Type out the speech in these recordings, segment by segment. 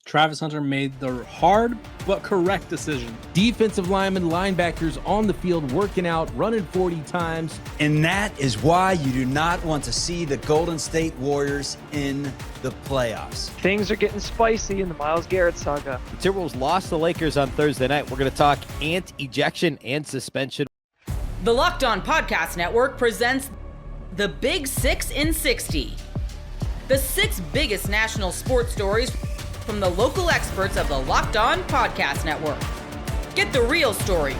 Travis Hunter made the hard but correct decision. Defensive linemen, linebackers on the field working out, running 40 times. And that is why you do not want to see the Golden State Warriors in the playoffs. Things are getting spicy in the Myles Garrett saga. The Timberwolves lost the Lakers on Thursday night. We're going to talk Ant ejection and suspension. The Locked On Podcast Network presents the Big 6 in 60. The 6 biggest national sports stories from the local experts of the Locked On Podcast Network. Get the real story,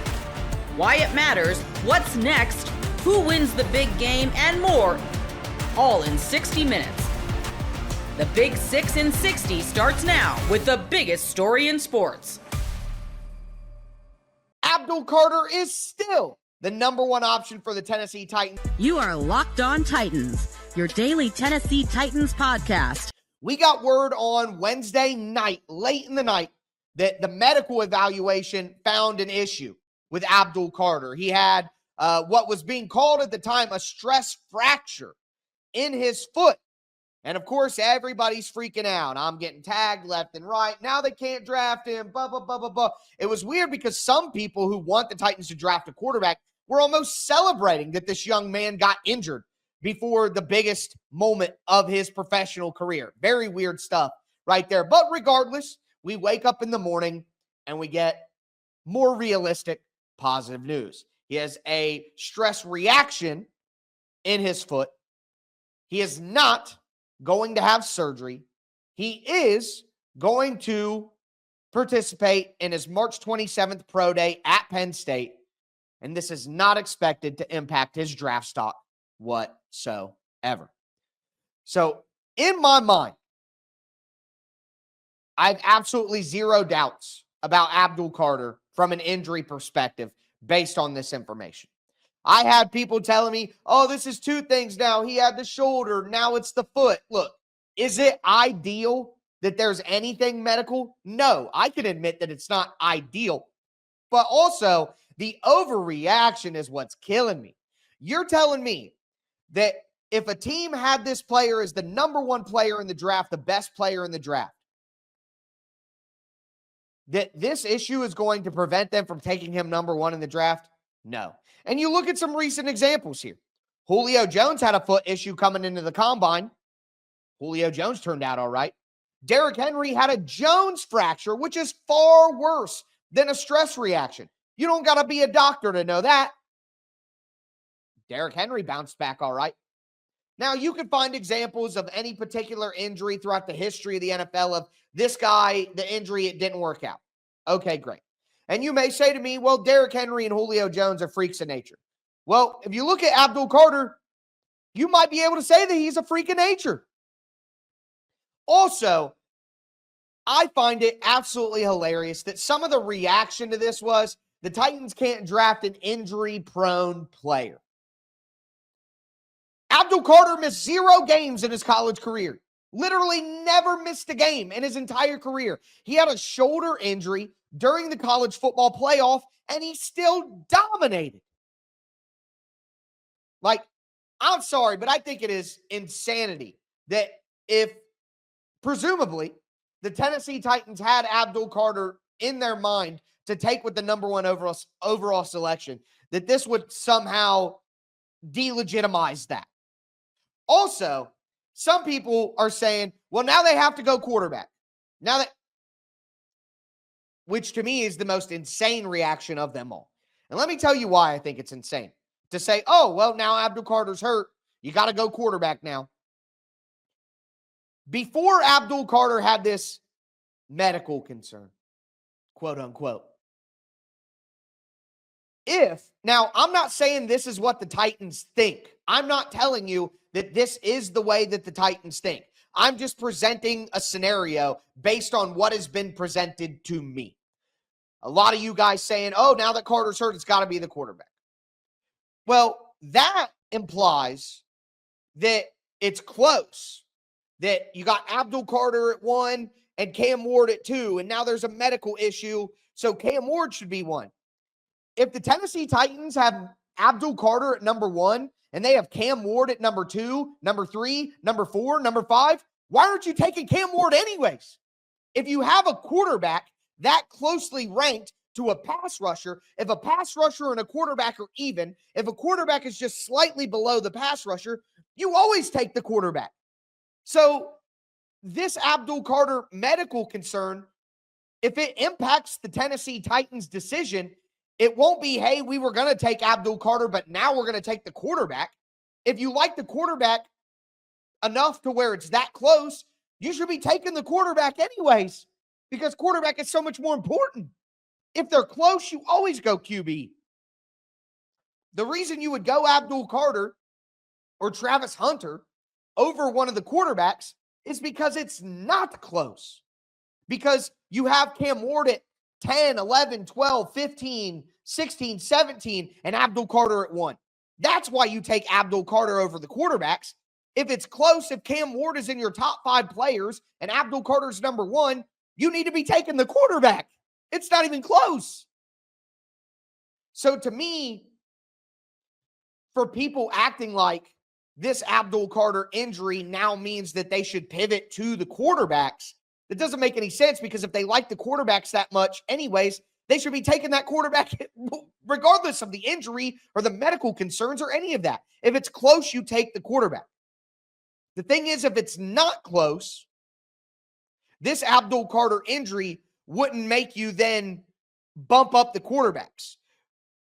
why it matters, what's next, who wins the big game, and more, all in 60 minutes. The Big 6 in 60 starts now with the biggest story in sports. Abdul Carter is still the number one option for the Tennessee Titans. You are Locked On Titans, your daily Tennessee Titans podcast. We got word on Wednesday night, late in the night, that the medical evaluation found an issue with Abdul Carter. He had what was being called at the time a stress fracture in his foot. And of course, everybody's freaking out. I'm getting tagged left and right. Now they can't draft him, blah, blah, blah, blah, blah. It was weird because some people who want the Titans to draft a quarterback were almost celebrating that this young man got injured before the biggest moment of his professional career. Very weird stuff right there. But regardless, we wake up in the morning and we get more realistic, positive news. He has a stress reaction in his foot. He is not going to have surgery. He is going to participate in his March 27th pro day at Penn State. And this is not expected to impact his draft stock whatsoever. So in my mind, I have absolutely zero doubts about Abdul Carter from an injury perspective based on this information. I had people telling me, oh, this is two things now. He had the shoulder, now it's the foot. Look, is it ideal that there's anything medical? No, I can admit that it's not ideal. But also, the overreaction is what's killing me. You're telling me that if a team had this player as the number one player in the draft, the best player in the draft, that this issue is going to prevent them from taking him number one in the draft? No. And you look at some recent examples here. Julio Jones had a foot issue coming into the combine. Julio Jones turned out all right. Derrick Henry had a Jones fracture, which is far worse than a stress reaction. You don't got to be a doctor to know that. Derrick Henry bounced back all right. Now, you could find examples of any particular injury throughout the history of the NFL of this guy, the injury, it didn't work out. Okay, great. And you may say to me, well, Derrick Henry and Julio Jones are freaks of nature. Well, if you look at Abdul Carter, you might be able to say that he's a freak of nature. Also, I find it absolutely hilarious that some of the reaction to this was the Titans can't draft an injury-prone player. Abdul Carter missed 0 games in his college career. Literally never missed a game in his entire career. He had a shoulder injury during the college football playoff, and he still dominated. Like, I'm sorry, but I think it is insanity that if, presumably, the Tennessee Titans had Abdul Carter in their mind to take with the number one overall selection, that this would somehow delegitimize that. Also, some people are saying, well, now they have to go quarterback. Which to me is the most insane reaction of them all. And let me tell you why I think it's insane. To say, oh, well, now Abdul Carter's hurt. You got to go quarterback now. Before Abdul Carter had this medical concern, quote unquote, now I'm not saying this is what the Titans think. I'm not telling you that this is the way that the Titans think. I'm just presenting a scenario based on what has been presented to me. A lot of you guys saying, oh, now that Carter's hurt, it's got to be the quarterback. Well, that implies that it's close, that you got Abdul Carter at 1 and Cam Ward at 2, and now there's a medical issue, so Cam Ward should be 1. If the Tennessee Titans have Abdul Carter at number 1 and they have Cam Ward at number 2, number 3, number 4, number 5, why aren't you taking Cam Ward anyways? If you have a quarterback that closely ranked to a pass rusher, if a pass rusher and a quarterback are even, if a quarterback is just slightly below the pass rusher, you always take the quarterback. So this Abdul Carter medical concern, if it impacts the Tennessee Titans decision, it won't be, hey, we were going to take Abdul Carter, but now we're going to take the quarterback. If you like the quarterback enough to where it's that close, you should be taking the quarterback anyways, because quarterback is so much more important. If they're close, you always go QB. The reason you would go Abdul Carter or Travis Hunter over one of the quarterbacks is because it's not close. Because you have Cam Ward at 10, 11, 12, 15, 16, 17, and Abdul Carter at 1. That's why you take Abdul Carter over the quarterbacks. If it's close, if Cam Ward is in your top 5 players and Abdul Carter's number 1, you need to be taking the quarterback. It's not even close. So to me, for people acting like this Abdul Carter injury now means that they should pivot to the quarterbacks, that doesn't make any sense, because if they like the quarterbacks that much anyways, they should be taking that quarterback regardless of the injury or the medical concerns or any of that. If it's close, you take the quarterback. The thing is, if it's not close, this Abdul Carter injury wouldn't make you then bump up the quarterbacks.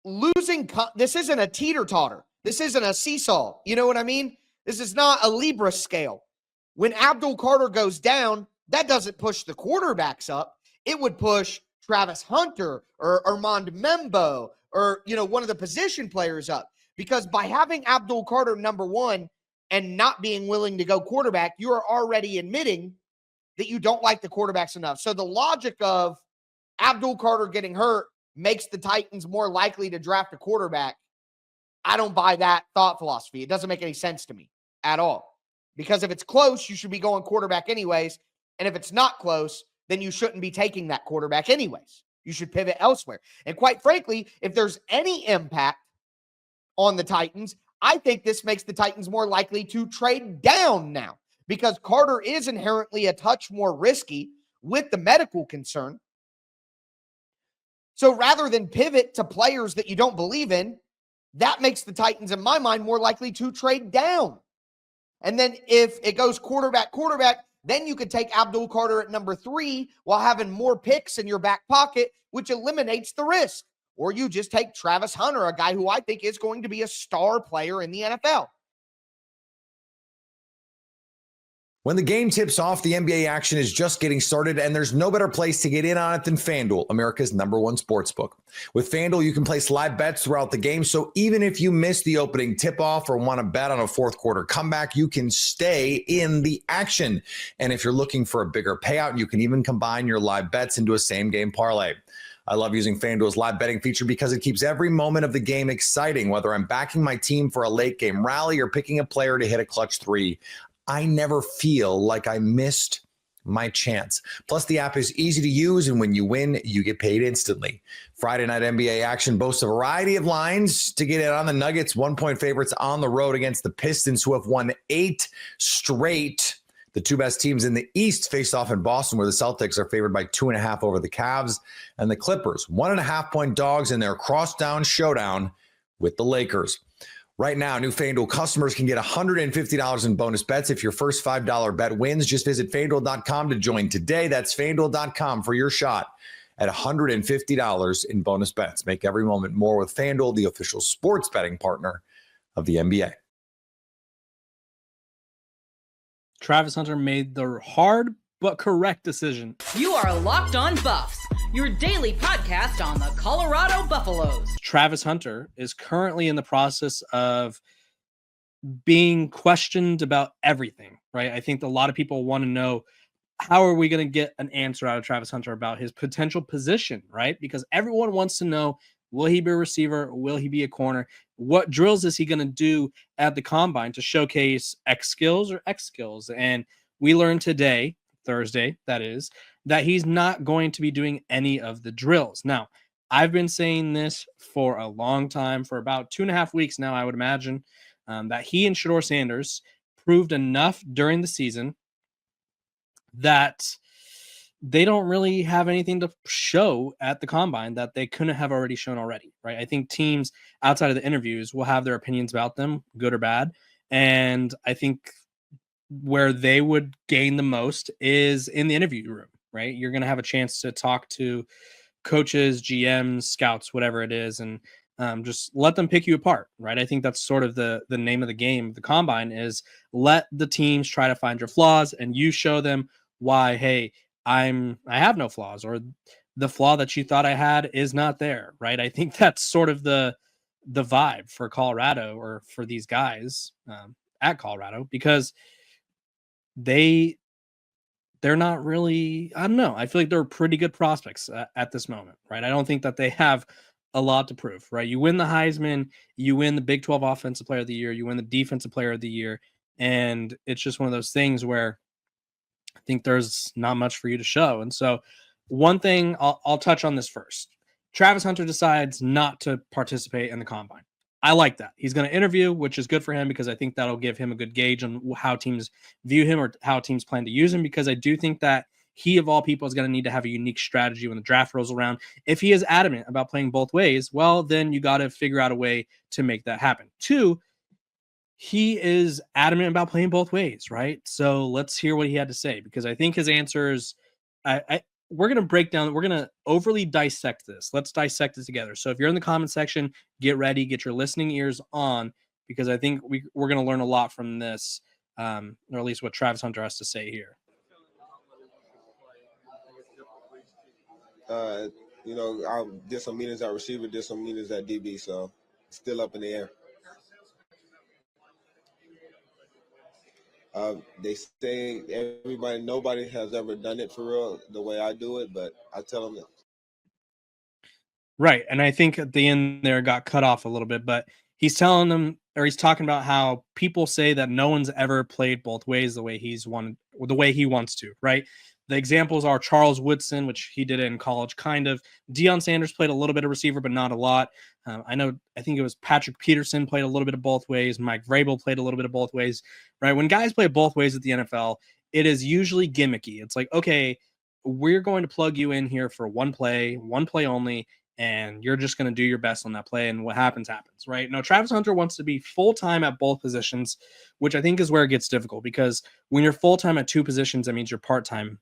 This isn't a teeter-totter. This isn't a seesaw. You know what I mean? This is not a Libra scale. When Abdul Carter goes down, that doesn't push the quarterbacks up. It would push Travis Hunter or Armand Membo or, one of the position players up. Because by having Abdul Carter number 1 and not being willing to go quarterback, you are already admitting that you don't like the quarterbacks enough. So the logic of Abdul Carter getting hurt makes the Titans more likely to draft a quarterback. I don't buy that thought philosophy. It doesn't make any sense to me at all. Because if it's close, you should be going quarterback anyways. And if it's not close, then you shouldn't be taking that quarterback anyways. You should pivot elsewhere. And quite frankly, if there's any impact on the Titans, I think this makes the Titans more likely to trade down now, because Carter is inherently a touch more risky with the medical concern. So rather than pivot to players that you don't believe in, that makes the Titans, in my mind, more likely to trade down. And then if it goes quarterback, then you could take Abdul Carter at number 3 while having more picks in your back pocket, which eliminates the risk. Or you just take Travis Hunter, a guy who I think is going to be a star player in the NFL. When the game tips off, the NBA action is just getting started, and there's no better place to get in on it than FanDuel, America's #1 sportsbook. With FanDuel, you can place live bets throughout the game, so even if you miss the opening tip-off or want to bet on a fourth quarter comeback, you can stay in the action. And if you're looking for a bigger payout, you can even combine your live bets into a same-game parlay. I love using FanDuel's live betting feature because it keeps every moment of the game exciting, whether I'm backing my team for a late-game rally or picking a player to hit a clutch 3. I never feel like I missed my chance. Plus, the app is easy to use, and when you win, you get paid instantly. Friday night NBA action boasts a variety of lines to get in on. The Nuggets 1-point favorites on the road against the Pistons, who have won 8 straight. The 2 best teams in the East face off in Boston, where the Celtics are favored by 2.5 over the Cavs, and the Clippers 1.5-point dogs in their crosstown showdown with the Lakers. Right now, new FanDuel customers can get $150 in bonus bets if your first $5 bet wins. Just visit FanDuel.com to join today. That's FanDuel.com for your shot at $150 in bonus bets. Make every moment more with FanDuel, the official sports betting partner of the NBA. Travis Hunter made the hard but correct decision. You are Locked On Buffs, your daily podcast on the Colorado Buffaloes. Travis Hunter is currently in the process of being questioned about everything, right? I think a lot of people want to know, how are we going to get an answer out of Travis Hunter about his potential position, right? Because everyone wants to know, will he be a receiver? Will he be a corner? What drills is he going to do at the combine to showcase X skills or X skills? And we learned today, Thursday, that is, that he's not going to be doing any of the drills. Now, I've been saying this for a long time, for about 2.5 weeks now, I would imagine, that he and Shedeur Sanders proved enough during the season that they don't really have anything to show at the combine that they couldn't have already shown already, right? I think teams outside of the interviews will have their opinions about them, good or bad. And I think where they would gain the most is in the interview room, right? You're going to have a chance to talk to coaches, GMs, scouts, whatever it is, and just let them pick you apart, right? I think that's sort of the name of the game. The combine is let the teams try to find your flaws, and you show them why. Hey, I have no flaws, or the flaw that you thought I had is not there, right? I think that's sort of the vibe for Colorado, or for these guys at Colorado, because they're not really, I don't know. I feel like they're pretty good prospects at this moment, right? I don't think that they have a lot to prove, right? You win the Heisman, you win the Big 12 Offensive Player of the Year, you win the Defensive Player of the Year, and it's just one of those things where I think there's not much for you to show. And so one thing, I'll touch on this first. Travis Hunter decides not to participate in the combine. I like that. He's going to interview, which is good for him, because I think that'll give him a good gauge on how teams view him or how teams plan to use him, because I do think that he, of all people, is going to need to have a unique strategy when the draft rolls around. If he is adamant about playing both ways, well, then you got to figure out a way to make that happen. 2, he is adamant about playing both ways, right? So let's hear what he had to say, because I think his answers, we're going to break down, we're going to overly dissect this. Let's dissect it together. So if you're in the comment section, get ready, get your listening ears on, because I think we're going to learn a lot from this, or at least what Travis Hunter has to say here. I did some meetings at receiver, did some meetings at DB, so still up in the air. They say nobody has ever done it for real the way I do it, but I tell them that. Right. And I think at the end there got cut off a little bit, but he's telling them, or he's talking about how people say that no one's ever played both ways the way he wants to, right? The examples are Charles Woodson, which he did it in college, kind of. Deion Sanders played a little bit of receiver, but not a lot. I think it was Patrick Peterson played a little bit of both ways. Mike Vrabel played a little bit of both ways, right? When guys play both ways at the NFL, it is usually gimmicky. It's like, okay, we're going to plug you in here for one play only, and you're just going to do your best on that play, and what happens, right? Now, Travis Hunter wants to be full-time at both positions, which I think is where it gets difficult, because when you're full-time at 2 positions, that means you're part-time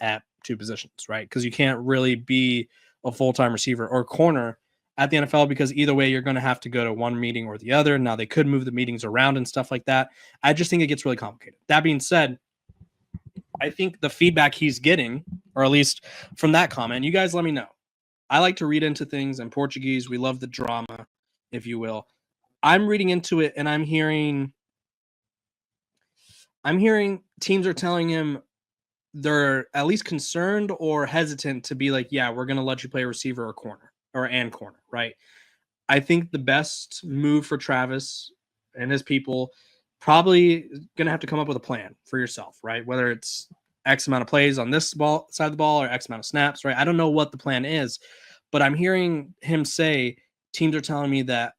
at 2 positions, right? Because you can't really be a full-time receiver or corner at the NFL, because either way, you're going to have to go to one meeting or the other. Now, they could move the meetings around and stuff like that. I just think it gets really complicated. That being said, I think the feedback he's getting, or at least from that comment, you guys let me know. I like to read into things in Portuguese. We love the drama, if you will. I'm reading into it, and I'm hearing teams are telling him they're at least concerned or hesitant to be like, yeah, we're going to let you play receiver or corner, right? I think the best move for Travis and his people probably going to have to come up with a plan for yourself, right? Whether it's X amount of plays on this side of the ball, or X amount of snaps, right? I don't know what the plan is, but I'm hearing him say teams are telling me that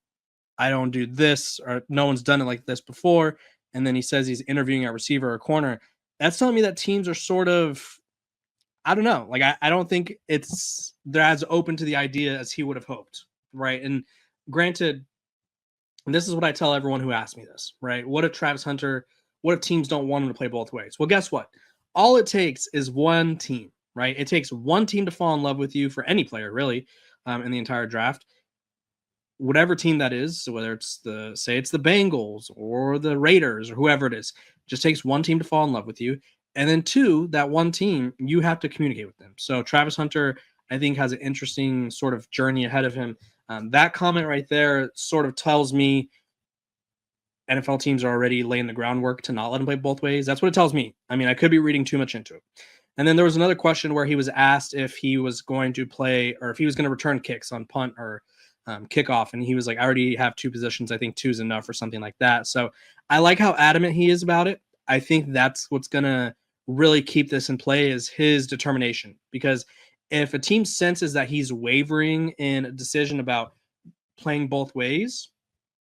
I don't do this, or no one's done it like this before. And then he says he's interviewing at receiver or corner. That's telling me that teams are sort of, I don't know. Like, I don't think they're as open to the idea as he would have hoped, right? And granted, and this is what I tell everyone who asks me this, right? What if teams don't want him to play both ways? Well, guess what? All it takes is one team, right? It takes one team to fall in love with you, for any player, really, in the entire draft. Whatever team that is, so whether it's the Bengals or the Raiders or whoever it is, just takes one team to fall in love with you. And then 2, that one team, you have to communicate with them. So Travis Hunter, I think, has an interesting sort of journey ahead of him. That comment right there sort of tells me NFL teams are already laying the groundwork to not let him play both ways. That's what it tells me. I mean, I could be reading too much into it. And then there was another question where he was asked if he was going to play, or if he was going to return kicks on punt or kickoff. And he was like, I already have 2 positions. I think 2 is enough, or something like that. So I like how adamant he is about it. I think that's what's going to really keep this in play, is his determination. Because if a team senses that he's wavering in a decision about playing both ways,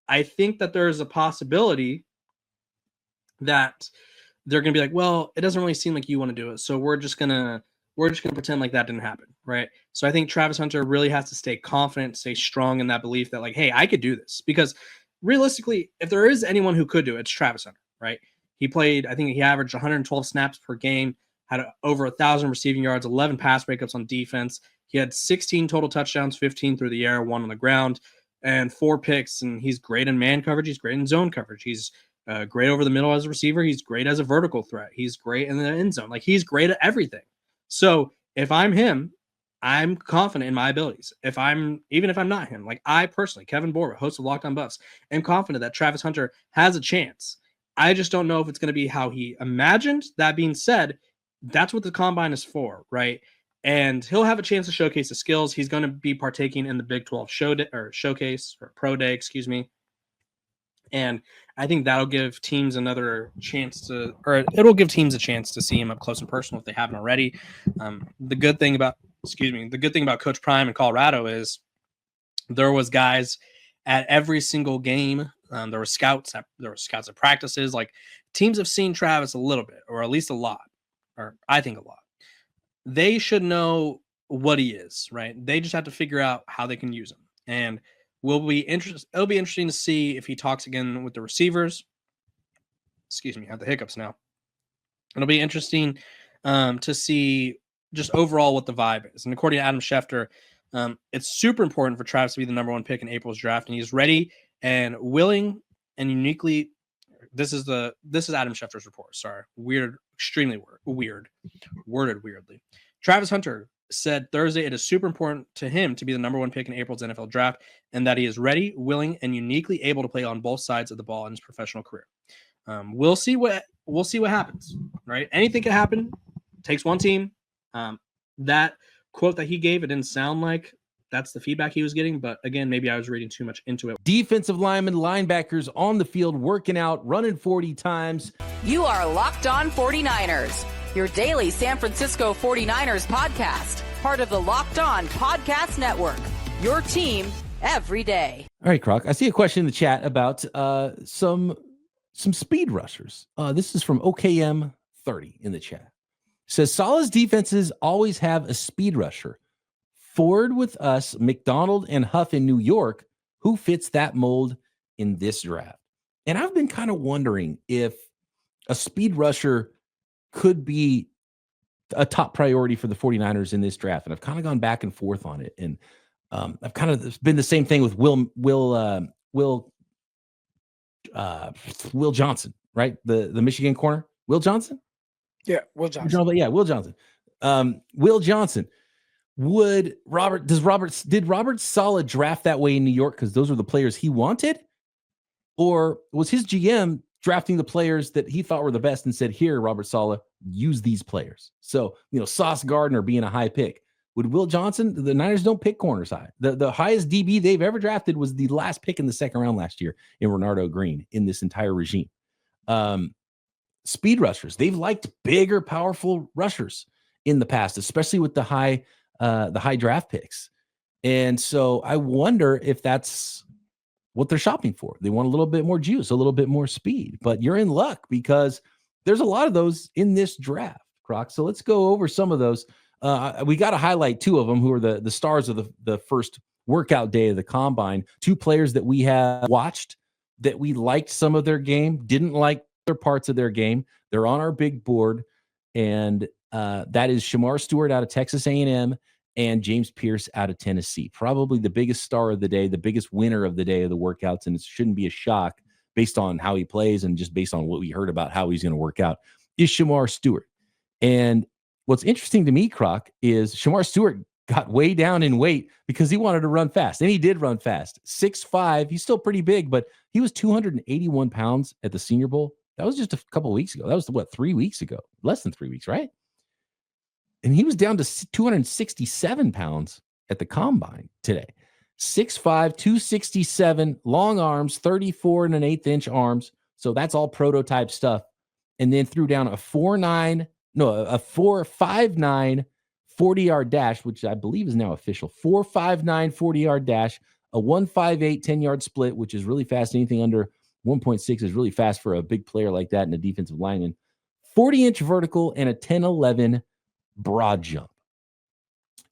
I think that there's a possibility that they're going to be like, well, it doesn't really seem like you want to do it, so we're just going to we're just going to pretend like that didn't happen, right? So I think Travis Hunter really has to stay confident, stay strong in that belief that, like, hey, I could do this. Because realistically, if there is anyone who could do it, it's Travis Hunter, right? He played, I think he averaged 112 snaps per game, had over 1,000 receiving yards, 11 pass breakups on defense. He had 16 total touchdowns, 15 through the air, 1 on the ground, and 4 picks. And he's great in man coverage. He's great in zone coverage. He's great over the middle as a receiver. He's great as a vertical threat. He's great in the end zone. Like, he's great at everything. So if I'm him, I'm confident in my abilities. Even if I'm not him, like, I personally, Kevin Borba, host of Locked On Buffs, am confident that Travis Hunter has a chance. I just don't know if it's going to be how he imagined. That being said, that's what the combine is for, right? And he'll have a chance to showcase his skills. He's going to be partaking in the Big 12 showcase or pro day, excuse me. And I think that'll give teams another chance it'll give teams a chance to see him up close and personal if they haven't already. The good thing about Coach Prime in Colorado is there was guys at every single game. There were scouts at practices. Like, teams have seen Travis a little bit, or at least a lot, or I think a lot. They should know what he is, right? They just have to figure out how they can use him. And it'll be interesting to see if he talks again with the receivers. Excuse me, I have the hiccups now. It'll be interesting to see just overall what the vibe is. And according to Adam Schefter, it's super important for Travis to be the number 1 pick in April's draft, and he's ready and willing and uniquely. This is Adam Schefter's report. Sorry, extremely weird, worded weirdly. Travis Hunter said Thursday it is super important to him to be the number 1 pick in April's NFL draft, and that he is ready, willing, and uniquely able to play on both sides of the ball in his professional career. We'll see what happens, right? Anything can happen. It takes one team. That quote that he gave, it didn't sound like that's the feedback he was getting, but again, maybe I was reading too much into it. Defensive linemen, linebackers on the field, working out, running 40 times. You are Locked On 49ers, your daily San Francisco 49ers podcast, part of the Locked On Podcast Network, your team every day. All right, Croc, I see a question in the chat about some speed rushers. This is from OKM30 in the chat. It says, Salah's defenses always have a speed rusher. Forward with us, McDonald and Huff in New York. Who fits that mold in this draft? And I've been kind of wondering if a speed rusher could be a top priority for the 49ers in this draft. And I've kind of gone back and forth on it. And I've kind of been the same thing with Will Johnson, right? The Michigan corner, Will Johnson. Yeah, Will Johnson. Will Johnson. Will Johnson. Did Robert Saleh draft that way in New York because those were the players he wanted? Or was his GM drafting the players that he thought were the best and said, here, Robert Saleh, use these players? So, Sauce Gardner being a high pick. Would Will Johnson, the Niners don't pick corners high. The highest DB they've ever drafted was the last pick in the second round last year in Renardo Green in this entire regime. Speed rushers, they've liked bigger, powerful rushers in the past, especially with the high draft picks. And so I wonder if that's what they're shopping for. They want a little bit more juice, a little bit more speed, but you're in luck because there's a lot of those in this draft, Croc. So let's go over some of those. We got to highlight 2 of them who are the stars of the first workout day of the combine. 2 players that we have watched that we liked some of their game, didn't like other parts of their game. They're on our big board. And that is Shamar Stewart out of Texas A&M and James Pierce out of Tennessee. Probably the biggest star of the day, the biggest winner of the day of the workouts, and it shouldn't be a shock based on how he plays and just based on what we heard about how he's going to work out, is Shamar Stewart. And what's interesting to me, Croc, is Shamar Stewart got way down in weight because he wanted to run fast, and he did run fast. 6'5", he's still pretty big, but he was 281 pounds at the Senior Bowl. That was just a couple of weeks ago. That was, 3 weeks ago? Less than 3 weeks, right? And he was down to 267 pounds at the combine today. 6'5", 267, long arms, 34 1/8 inch arms. So that's all prototype stuff. And then threw down a 4'5'9" 40-yard dash, which I believe is now official. 4'5'9" 40-yard dash, a 1.58 10-yard split, which is really fast. Anything under 1.6 is really fast for a big player like that and a defensive lineman. 40-inch vertical and a 10-11 broad jump.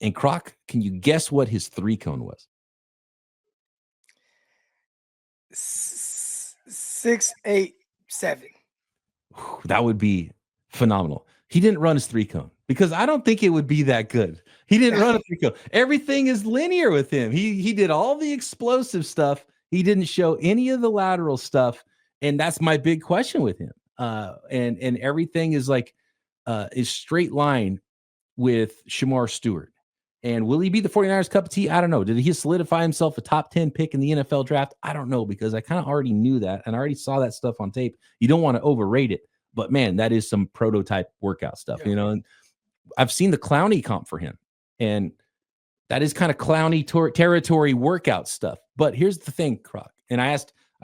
And Croc, can you guess what his 3-cone was? 6, 8, 7. That would be phenomenal. He didn't run his 3-cone because I don't think it would be that good. He didn't run a 3-cone. Everything is linear with him. He did all the explosive stuff. He didn't show any of the lateral stuff. And that's my big question with him. And everything is like is straight line with Shamar Stewart. And will he be the 49ers cup of tea? I don't know. Did he solidify himself a top 10 pick in the NFL draft? I don't know, because I kind of already knew that and I already saw that stuff on tape. You don't want to overrate it, but man, that is some prototype workout stuff, you know. And I've seen the Clowney comp for him, and that is kind of Clowney territory workout stuff. But here's the thing, Croc. And I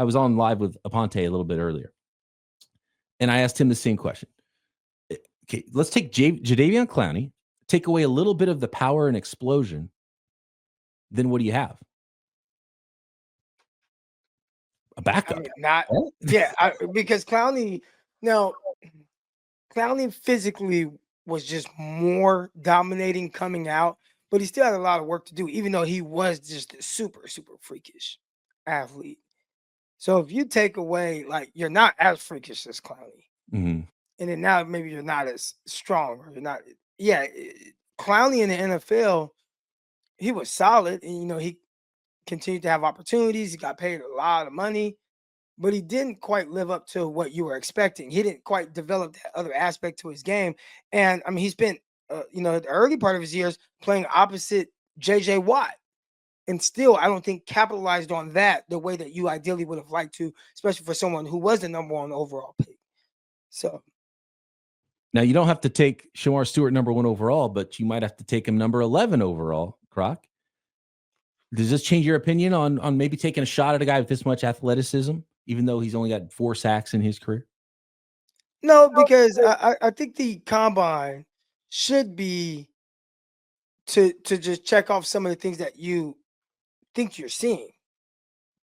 was on live with Aponte a little bit earlier, and I asked him the same question. Okay, let's take Jadeveon Clowney, take away a little bit of the power and explosion, then what do you have? A backup. Because Clowney physically was just more dominating coming out, but he still had a lot of work to do, even though he was just a super, super freakish athlete. So if you take away, like, you're not as freakish as Clowney, and then now maybe you're not as strong, or you're not. Yeah, Clowney in the NFL, he was solid, and he continued to have opportunities. He got paid a lot of money, but he didn't quite live up to what you were expecting. He didn't quite develop that other aspect to his game. And I mean, he spent the early part of his years playing opposite JJ Watt, and still I don't think capitalized on that the way that you ideally would have liked to, especially for someone who was the number 1 overall pick. So now you don't have to take Shamar Stewart number 1 overall, but you might have to take him number 11 overall, Croc. Does this change your opinion on maybe taking a shot at a guy with this much athleticism, even though he's only got 4 sacks in his career? No, because I think the combine should be to just check off some of the things that you think you're seeing.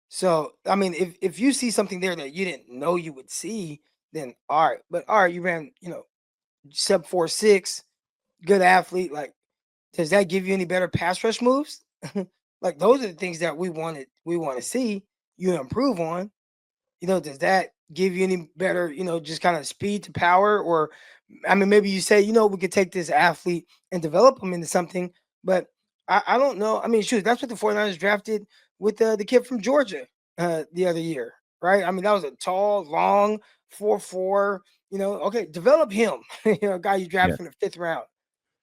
So, I mean, if you see something there that you didn't know you would see, then all right. But all right, you ran, sub 4.6, good athlete. Like, does that give you any better pass rush moves? Like, those are the things that we want to see you improve on. Does that give you any better, just kind of speed to power? Or, I mean, maybe you say, we could take this athlete and develop him into something, but I don't know. I mean, shoot, that's what the 49ers drafted with the kid from Georgia the other year, right? I mean, that was a tall, long 4.4, okay, develop him, a guy you draft in the 5th round,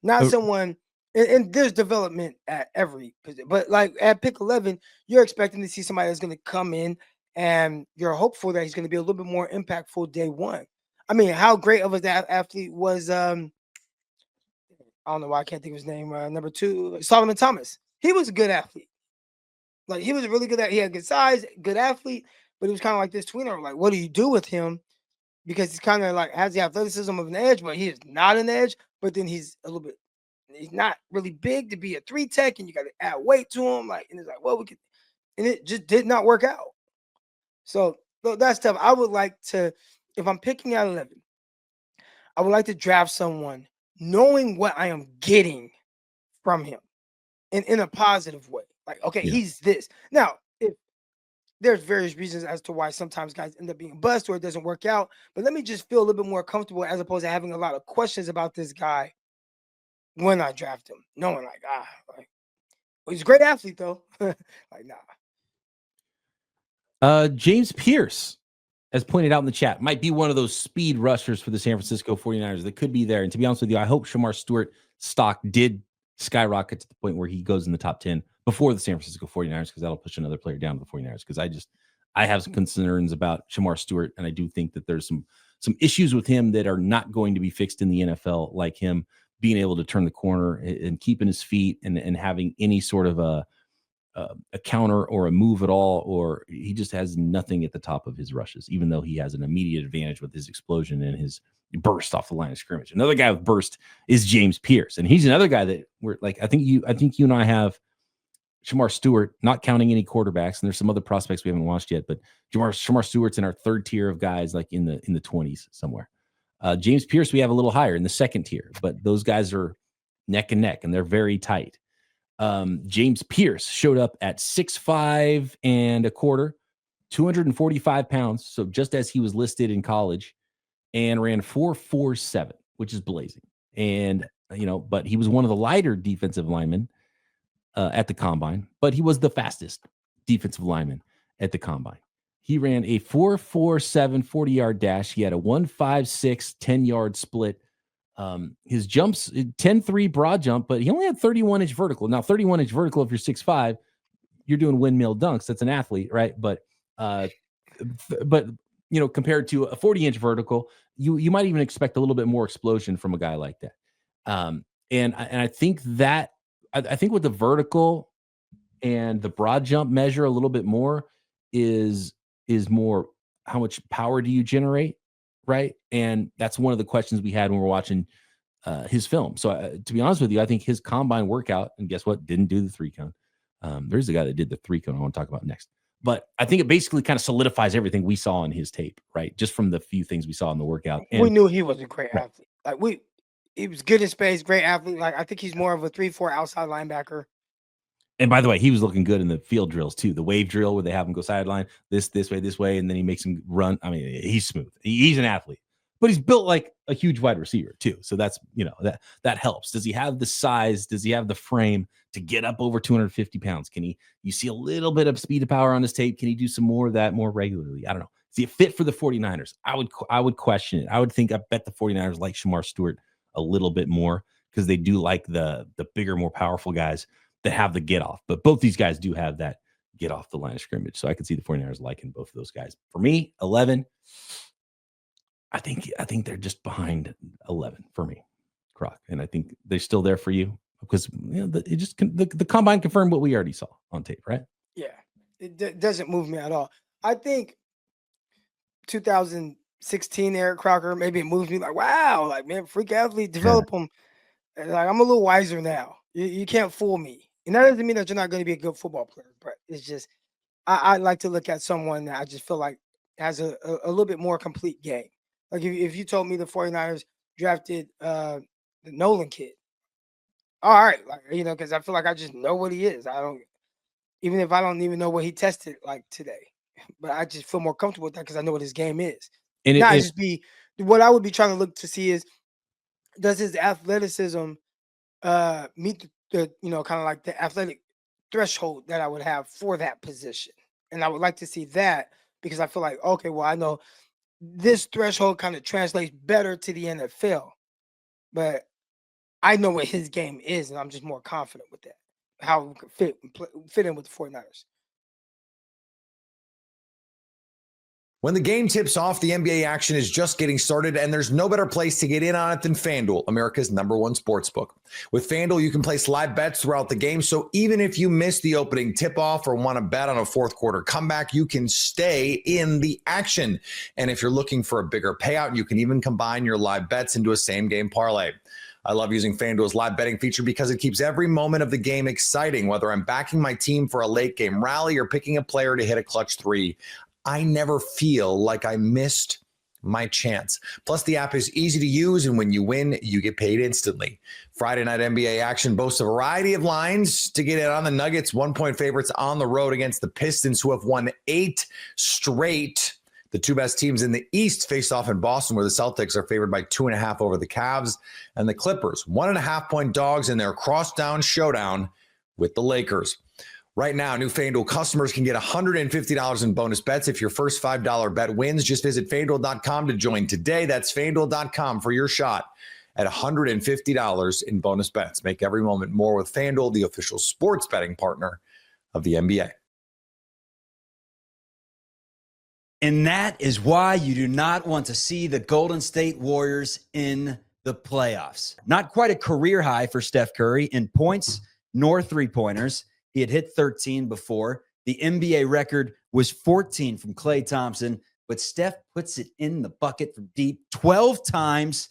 not someone. And there's development at every position, but like at pick 11, you're expecting to see somebody that's going to come in, and you're hopeful that he's going to be a little bit more impactful day 1. I mean, how great of a athlete was I don't know why I can't think of his name. Number 2, Solomon Thomas. He was a good athlete. Like, he was a really good. He had good size, good athlete, but he was kind of like this tweener. Like, what do you do with him? Because he's kind of like has the athleticism of an edge, but he is not an edge. But then he's a little bit. He's not really big to be a 3 tech, and you got to add weight to him. Like, and it's like, well, we could, and it just did not work out. So that stuff, I would like to, if I'm picking out 11, I would like to draft someone knowing what I am getting from him, in a positive way. Like, okay, he's this. Now, if there's various reasons as to why sometimes guys end up being bust or it doesn't work out, but let me just feel a little bit more comfortable as opposed to having a lot of questions about this guy when I draft him, knowing well, he's a great athlete though. Like, nah. James Pierce, as pointed out in the chat, might be one of those speed rushers for the San Francisco 49ers that could be there. And to be honest with you, I hope Shamar Stewart stock did skyrocket to the point where he goes in the top 10 before the San Francisco 49ers, because that'll push another player down to the 49ers. Because I have some concerns about Shamar Stewart, and I do think that there's some issues with him that are not going to be fixed in the NFL, like him being able to turn the corner and keeping his feet and having any sort of a counter or a move at all, or he just has nothing at the top of his rushes, even though he has an immediate advantage with his explosion and his burst off the line of scrimmage. Another guy with burst is James Pierce, and he's another guy that we're like, I think you and I have Shamar Stewart, not counting any quarterbacks, and there's some other prospects we haven't watched yet, but Shamar Stewart's in our 3rd tier of guys, like in the 20s somewhere. James Pierce we have a little higher in the 2nd tier, but those guys are neck and neck, and they're very tight. James Pierce showed up at 6'5" and a quarter, 245 pounds. So just as he was listed in college, and ran 4.47, which is blazing. And, but he was one of the lighter defensive linemen at the combine, but he was the fastest defensive lineman at the combine. He ran a 4.47 40-yard dash. He had a 1.56 10-yard split. His jumps, 10.3 broad jump, but he only had 31-inch vertical. Now, 31-inch vertical, if you're 6'5", you're doing windmill dunks. That's an athlete, right? But compared to a 40-inch vertical, you might even expect a little bit more explosion from a guy like that. And I think that I think with the vertical and the broad jump measure a little bit more is more how much power do you generate, right? And that's one of the questions we had when we're watching his film. So to be honest with you, I think his combine workout, and guess what? Didn't do the 3-cone. There's the guy that did the 3-cone I want to talk about next. But I think it basically kind of solidifies everything we saw in his tape, right? Just from the few things we saw in the workout. And we knew he was a great athlete. Like he was good in space, great athlete. Like I think he's more of a 3-4 outside linebacker. And by the way, he was looking good in the field drills too. The wave drill where they have him go sideline, this way, and then he makes him run. I mean, he's smooth. He's an athlete, but he's built like a huge wide receiver too. So that's, that helps. Does he have the size? Does he have the frame to get up over 250 pounds? You see a little bit of speed to power on his tape. Can he do some more of that more regularly? I don't know. Is he a fit for the 49ers? I would question it. I bet the 49ers like Shamar Stewart a little bit more because they do like the bigger, more powerful guys that have the get off. But both these guys do have that get off the line of scrimmage. So I could see the 49ers liking both of those guys. For me, 11, I think they're just behind 11 for me, Croc. And I think they're still there for you because the combine confirmed what we already saw on tape, right? Yeah, it doesn't move me at all. I think 2016 Eric Crocker, maybe it moves me like, wow, like, man, freak athlete, develop them. And like, I'm a little wiser now. You can't fool me. And that doesn't mean that you're not going to be a good football player, but it's just, I like to look at someone that I just feel like has a little bit more complete game. Like if you told me the 49ers drafted the Nolan kid, all right, like, because I feel like I just know what he is. Even if I don't even know what he tested like today, but I just feel more comfortable with that because I know what his game is. And what I would be trying to look to see is, does his athleticism meet the kind of like the athletic threshold that I would have for that position? And I would like to see that because I feel like, okay, well, I know this threshold kind of translates better to the NFL, but I know what his game is, and I'm just more confident with that, how we could fit in with the 49ers. When the game tips off, the NBA action is just getting started, and there's no better place to get in on it than FanDuel, America's #1 sportsbook. With FanDuel, you can place live bets throughout the game, so even if you miss the opening tip-off or want to bet on a fourth quarter comeback, you can stay in the action. And if you're looking for a bigger payout, you can even combine your live bets into a same-game parlay. I love using FanDuel's live betting feature because it keeps every moment of the game exciting, whether I'm backing my team for a late-game rally or picking a player to hit a clutch three. I never feel like I missed my chance. Plus, the app is easy to use, and when you win, you get paid instantly. Friday night NBA action boasts a variety of lines to get in on. The Nuggets 1-point favorites on the road against the Pistons, who have won 8 straight. The two best teams in the East face off in Boston, where the Celtics are favored by 2.5 over the Cavs, and the Clippers 1.5-point dogs in their crosstown showdown with the Lakers. Right now, new FanDuel customers can get $150 in bonus bets if your first $5 bet wins. Just visit FanDuel.com to join today. That's FanDuel.com for your shot at $150 in bonus bets. Make every moment more with FanDuel, the official sports betting partner of the NBA. And that is why you do not want to see the Golden State Warriors in the playoffs. Not quite a career high for Steph Curry in points nor three-pointers. He had hit 13 before. The NBA record was 14 from Klay Thompson, but Steph puts it in the bucket from deep 12 times,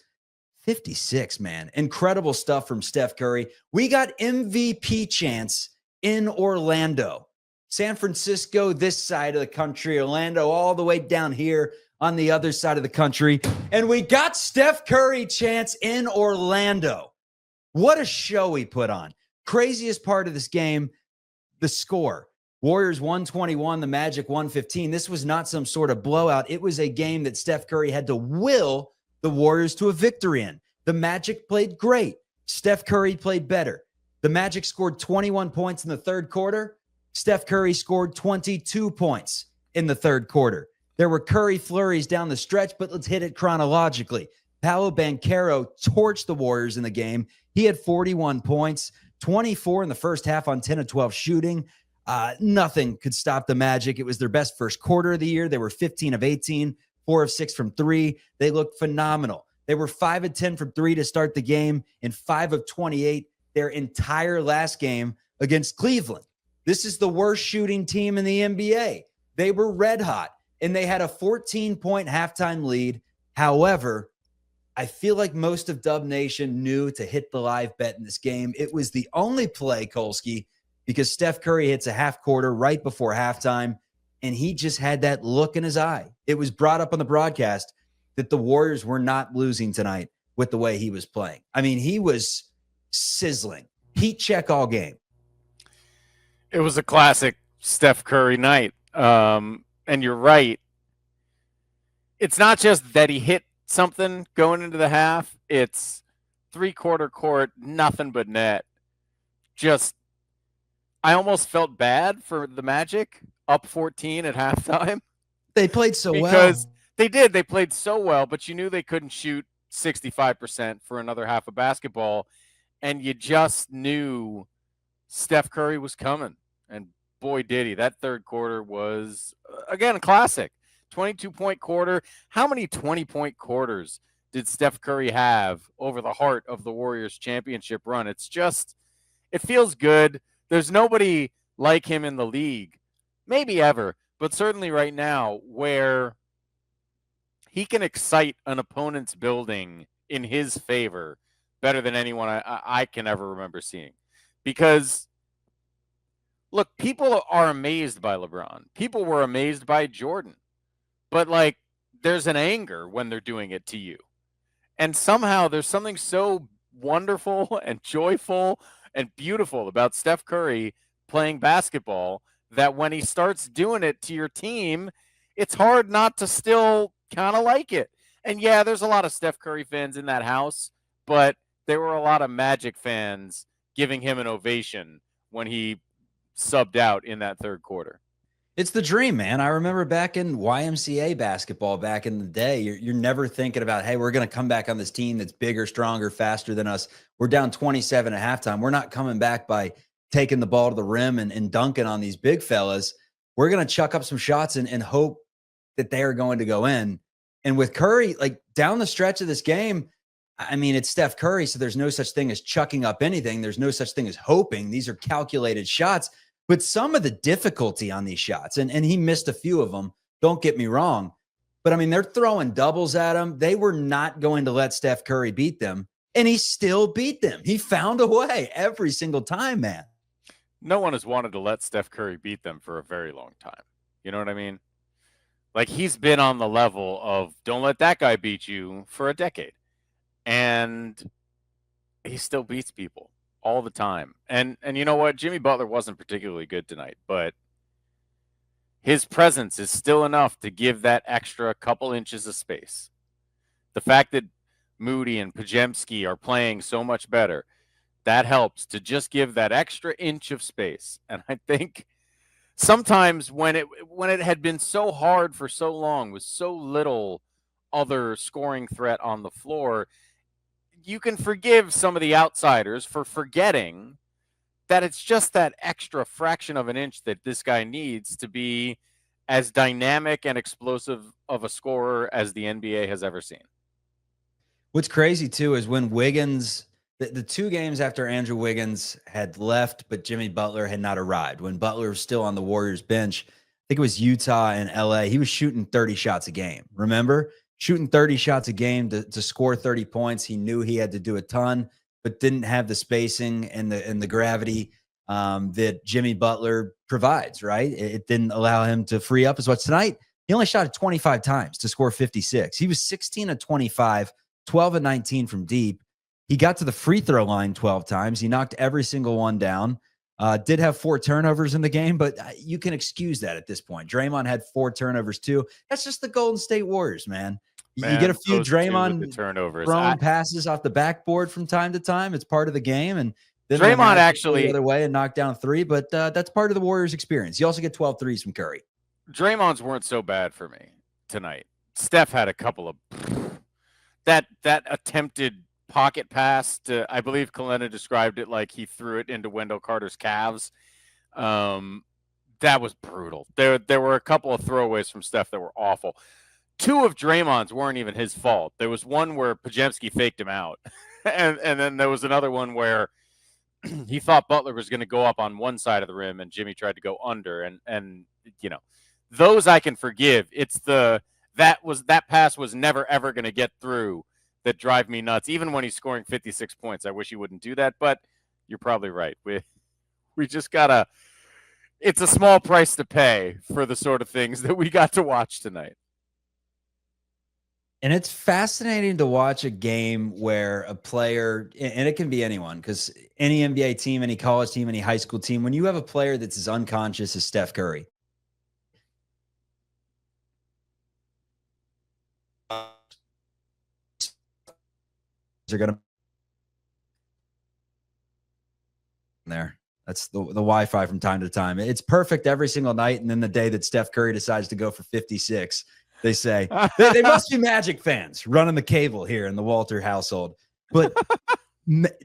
56, man. Incredible stuff from Steph Curry. We got MVP chance in Orlando. San Francisco, this side of the country, Orlando all the way down here on the other side of the country. And we got Steph Curry chance in Orlando. What a show he put on. Craziest part of this game, the score. Warriors 121, the Magic 115. This was not some sort of blowout. It was a game that Steph Curry had to will the Warriors to a victory in. The Magic played great. Steph Curry played better. The Magic scored 21 points in the third quarter. Steph Curry scored 22 points in the third quarter. There were Curry flurries down the stretch, but let's hit it chronologically. Paolo Banchero torched the Warriors in the game. He had 41 points, 24 in the first half on 10 of 12 shooting. Nothing could stop the Magic. It was their best first quarter of the year. They were 15 of 18, 4 of 6 from 3. They looked phenomenal. They were 5 of 10 from 3 to start the game and 5 of 28 their entire last game against Cleveland. This is the worst shooting team in the NBA. They were red hot, and they had a 14-point halftime lead. However, I feel like most of Dub Nation knew to hit the live bet in this game. It was the only play, Kolsky, because Steph Curry hits a half quarter right before halftime, and he just had that look in his eye. It was brought up on the broadcast that the Warriors were not losing tonight with the way he was playing. I mean, he was sizzling. Heat check all game. It was a classic Steph Curry night. And you're right. It's not just that he hit something going into the half. It's three-quarter court, nothing but net. Just, I almost felt bad for the Magic, up 14 at halftime. They played so well. Because they did. They played so well, but you knew they couldn't shoot 65% for another half of basketball. And you just knew Steph Curry was coming. And boy, did he. That third quarter was, again, a classic. 22-point quarter. How many 20-point quarters did Steph Curry have over the heart of the Warriors championship run? It's just, it feels good. There's nobody like him in the league, maybe ever, but certainly right now, where he can excite an opponent's building in his favor better than anyone I can ever remember seeing. Because, look, people are amazed by LeBron. People were amazed by Jordan. But, like, there's an anger when they're doing it to you. And somehow there's something so wonderful and joyful and beautiful about Steph Curry playing basketball that when he starts doing it to your team, it's hard not to still kind of like it. And, yeah, there's a lot of Steph Curry fans in that house, but there were a lot of Magic fans giving him an ovation when he subbed out in that third quarter. It's the dream, man. I remember back in YMCA basketball back in the day, you're never thinking about, hey, we're going to come back on this team that's bigger, stronger, faster than us. We're down 27 at halftime. We're not coming back by taking the ball to the rim and dunking on these big fellas. We're going to chuck up some shots and hope that they are going to go in. And with Curry, like down the stretch of this game, I mean, it's Steph Curry, so there's no such thing as chucking up anything. There's no such thing as hoping. These are calculated shots. But some of the difficulty on these shots, and he missed a few of them, don't get me wrong. But, I mean, they're throwing doubles at him. They were not going to let Steph Curry beat them, and he still beat them. He found a way every single time, man. No one has wanted to let Steph Curry beat them for a very long time. You know what I mean? Like, he's been on the level of don't let that guy beat you for a decade. And he still beats people all the time. And you know what? Jimmy Butler wasn't particularly good tonight, but his presence is still enough to give that extra couple inches of space. The fact that Moody and Podziemski are playing so much better, that helps to just give that extra inch of space. And I think sometimes when it had been so hard for so long with so little other scoring threat on the floor, you can forgive some of the outsiders for forgetting that it's just that extra fraction of an inch that this guy needs to be as dynamic and explosive of a scorer as the NBA has ever seen. What's crazy, too, is when Wiggins, the 2 games after Andrew Wiggins had left, but Jimmy Butler had not arrived, when Butler was still on the Warriors bench, I think it was Utah and LA, he was shooting 30 shots a game. Remember? Shooting 30 shots a game to score 30 points. He knew he had to do a ton, but didn't have the spacing and the gravity that Jimmy Butler provides, right? It didn't allow him to free up as much. Tonight, he only shot it 25 times to score 56. He was 16 of 25, 12 of 19 from deep. He got to the free throw line 12 times. He knocked every single one down. Did have 4 turnovers in the game, but you can excuse that at this point. Draymond had 4 turnovers too. That's just the Golden State Warriors, man. You get a few Draymond turnovers, throwing passes off the backboard from time to time. It's part of the game. And then Draymond actually the other way and knocked down 3, but that's part of the Warriors' experience. You also get 12 threes from Curry. Draymond's weren't so bad for me tonight. Steph had a couple of that attempted pocket pass to, I believe Kalena described it like he threw it into Wendell Carter's calves. That was brutal. There were a couple of throwaways from Steph that were awful. 2 of Draymond's weren't even his fault. There was one where Podziemski faked him out. and then there was another one where he thought Butler was going to go up on one side of the rim and Jimmy tried to go under. And you know, those I can forgive. It's that pass was never, ever going to get through that drive me nuts. Even when he's scoring 56 points, I wish he wouldn't do that, but you're probably right. We just gotta, it's a small price to pay for the sort of things that we got to watch tonight. And it's fascinating to watch a game where a player, and it can be anyone, because any NBA team, any college team, any high school team, when you have a player that's as unconscious as Steph Curry, they're going to there. That's the Wi-Fi from time to time. It's perfect every single night. And then the day that Steph Curry decides to go for 56, they say they must be Magic fans running the cable here in the Walter household. But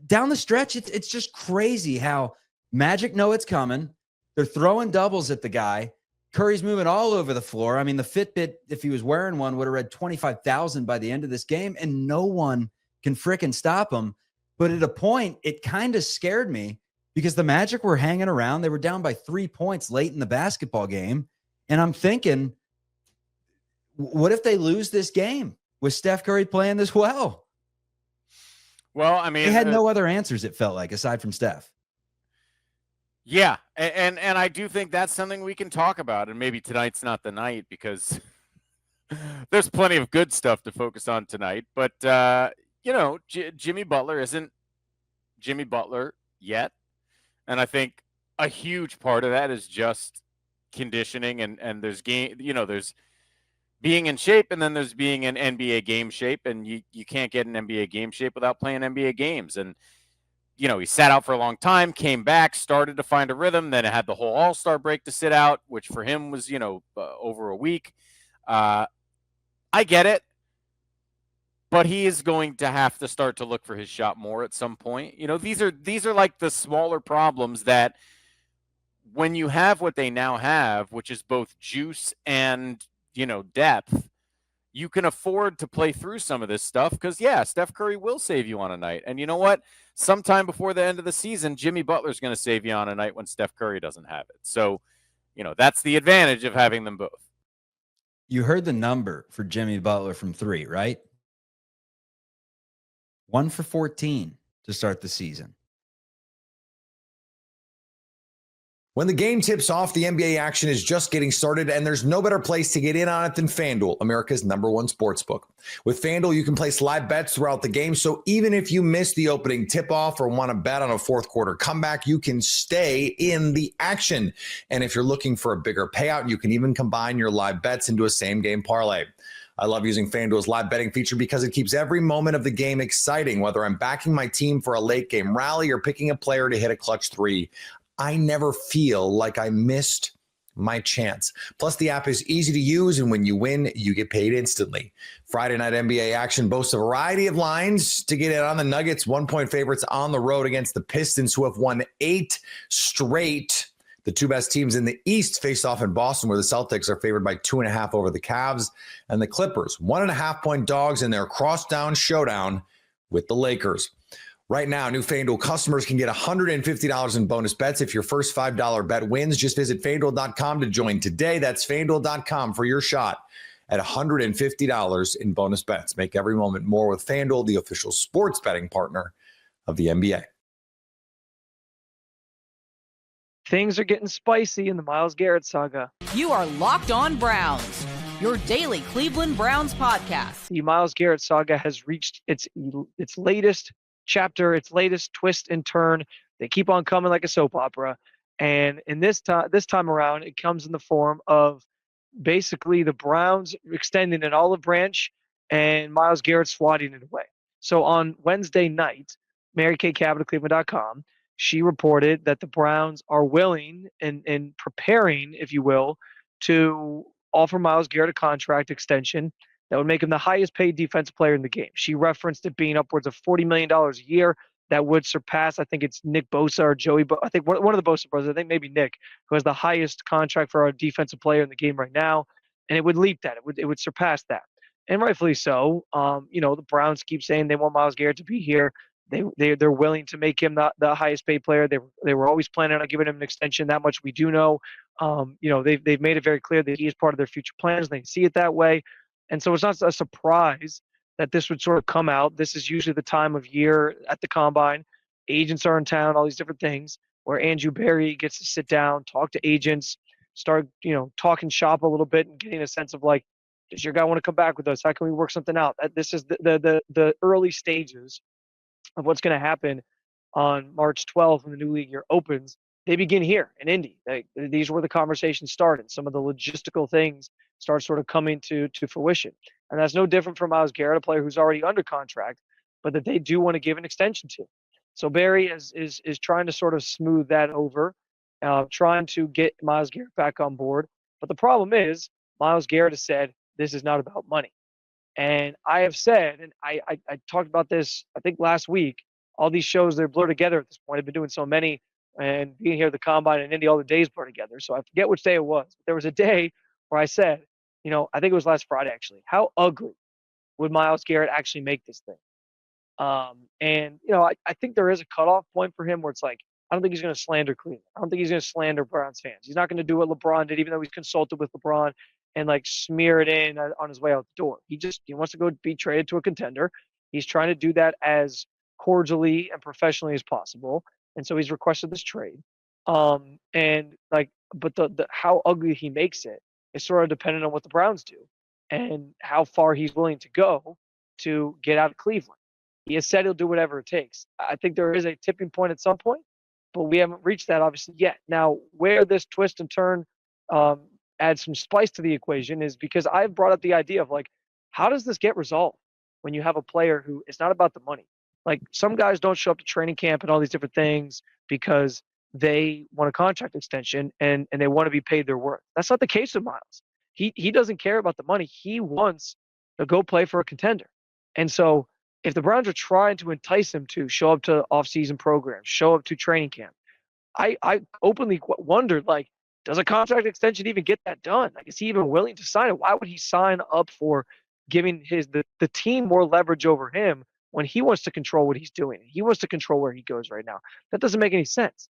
down the stretch, it's just crazy how Magic know it's coming. They're throwing doubles at the guy. Curry's moving all over the floor. I mean, the Fitbit, if he was wearing one, would have read 25,000 by the end of this game, and no one can fricking stop him. But at a point, it kind of scared me because the Magic were hanging around. They were down by 3 points late in the basketball game. And I'm thinking, what if they lose this game with Steph Curry playing this well? Well, I mean, they had no other answers, it felt like, aside from Steph. Yeah, and I do think that's something we can talk about, and maybe tonight's not the night because there's plenty of good stuff to focus on tonight. But, you know, Jimmy Butler isn't Jimmy Butler yet, and I think a huge part of that is just conditioning, and there's game, you know, there's being in shape, and then there's being in NBA game shape, and you can't get in NBA game shape without playing NBA games. And you know, he sat out for a long time, came back, started to find a rhythm. Then it had the whole All-Star break to sit out, which for him was, you know, over a week. I get it, but he is going to have to start to look for his shot more at some point. You know, these are like the smaller problems that when you have what they now have, which is both juice and, you know, depth, you can afford to play through some of this stuff because, yeah, Steph Curry will save you on a night. And you know what? Sometime before the end of the season, Jimmy Butler's going to save you on a night when Steph Curry doesn't have it. So, you know, that's the advantage of having them both. You heard the number for Jimmy Butler from 3, right? 1 for 14 to start the season. When the game tips off, the NBA action is just getting started, and there's no better place to get in on it than FanDuel, America's #1 sportsbook. With FanDuel, you can place live bets throughout the game, so even if you miss the opening tip-off or want to bet on a fourth quarter comeback, you can stay in the action. And if you're looking for a bigger payout, you can even combine your live bets into a same-game parlay. I love using FanDuel's live betting feature because it keeps every moment of the game exciting, whether I'm backing my team for a late-game rally or picking a player to hit a clutch 3. I never feel like I missed my chance. Plus, the app is easy to use, and when you win, you get paid instantly. Friday night NBA action boasts a variety of lines to get in on. The Nuggets 1-point favorites on the road against the Pistons, who have won 8 straight. The 2 best teams in the East face off in Boston, where the Celtics are favored by 2.5 over the Cavs, and the Clippers 1.5-point dogs in their crosstown showdown with the Lakers. Right now, new FanDuel customers can get $150 in bonus bets if your first $5 bet wins. Just visit FanDuel.com to join today. That's FanDuel.com for your shot at $150 in bonus bets. Make every moment more with FanDuel, the official sports betting partner of the NBA. Things are getting spicy in the Myles Garrett saga. You are Locked On Browns, your daily Cleveland Browns podcast. The Myles Garrett saga has reached its latest chapter, its latest twist and turn. They keep on coming like a soap opera. And in this time around, it comes in the form of basically the Browns extending an olive branch and Myles Garrett swatting it away. So on Wednesday night, Mary Kay Cabot of Cleveland.com, she reported that the Browns are willing and preparing, if you will, to offer Myles Garrett a contract extension that would make him the highest paid defensive player in the game. She referenced it being upwards of $40 million a year. That would surpass, I think it's Nick Bosa or Joey, I think one of the Bosa brothers, I think maybe Nick, who has the highest contract for a defensive player in the game right now. And it would leap that. It would surpass that. And rightfully so. The Browns keep saying they want Myles Garrett to be here. They're willing to make him the highest paid player. They were always planning on giving him an extension. That much we do know. They've made it very clear that he is part of their future plans. They see it that way. And so it's not a surprise that this would sort of come out. This is usually the time of year at the Combine. Agents are in town, all these different things, where Andrew Berry gets to sit down, talk to agents, start, talking shop a little bit and getting a sense of like, does your guy want to come back with us? How can we work something out? This is the early stages of what's going to happen on March 12th when the new league year opens. They begin here in Indy. These are where the conversations start, and some of the logistical things start sort of coming to fruition. And that's no different from Myles Garrett, a player who's already under contract, but that they do want to give an extension to. So Barry is trying to sort of smooth that over, trying to get Myles Garrett back on board. But the problem is Myles Garrett has said this is not about money. And I have said, and I talked about this, I think last week, all these shows, they're blurred together at this point. I've been doing so many, and being here at the Combine and Indy, all the days blur together. So I forget which day it was. There was a day where I said, I think it was last Friday actually, how ugly would Myles Garrett actually make this thing? I think there is a cutoff point for him where it's like, I don't think he's going to slander Cleveland. I don't think he's going to slander Browns fans. He's not going to do what LeBron did, even though he's consulted with LeBron and like smear it in on his way out the door. He wants to go be traded to a contender. He's trying to do that as cordially and professionally as possible. And so he's requested this trade. But the how ugly he makes it is sort of dependent on what the Browns do and how far he's willing to go to get out of Cleveland. He has said he'll do whatever it takes. I think there is a tipping point at some point, but we haven't reached that obviously yet. Now, where this twist and turn adds some spice to the equation is because I've brought up the idea of like, how does this get resolved when you have a player who it's not about the money? Like some guys don't show up to training camp and all these different things because they want a contract extension and they want to be paid their worth. That's not the case with Myles. He doesn't care about the money. He wants to go play for a contender. And so if the Browns are trying to entice him to show up to off-season programs, show up to training camp, I openly wondered, like, does a contract extension even get that done? Like, is he even willing to sign it? Why would he sign up for giving the team more leverage over him when he wants to control what he's doing? He wants to control where he goes right now. That doesn't make any sense.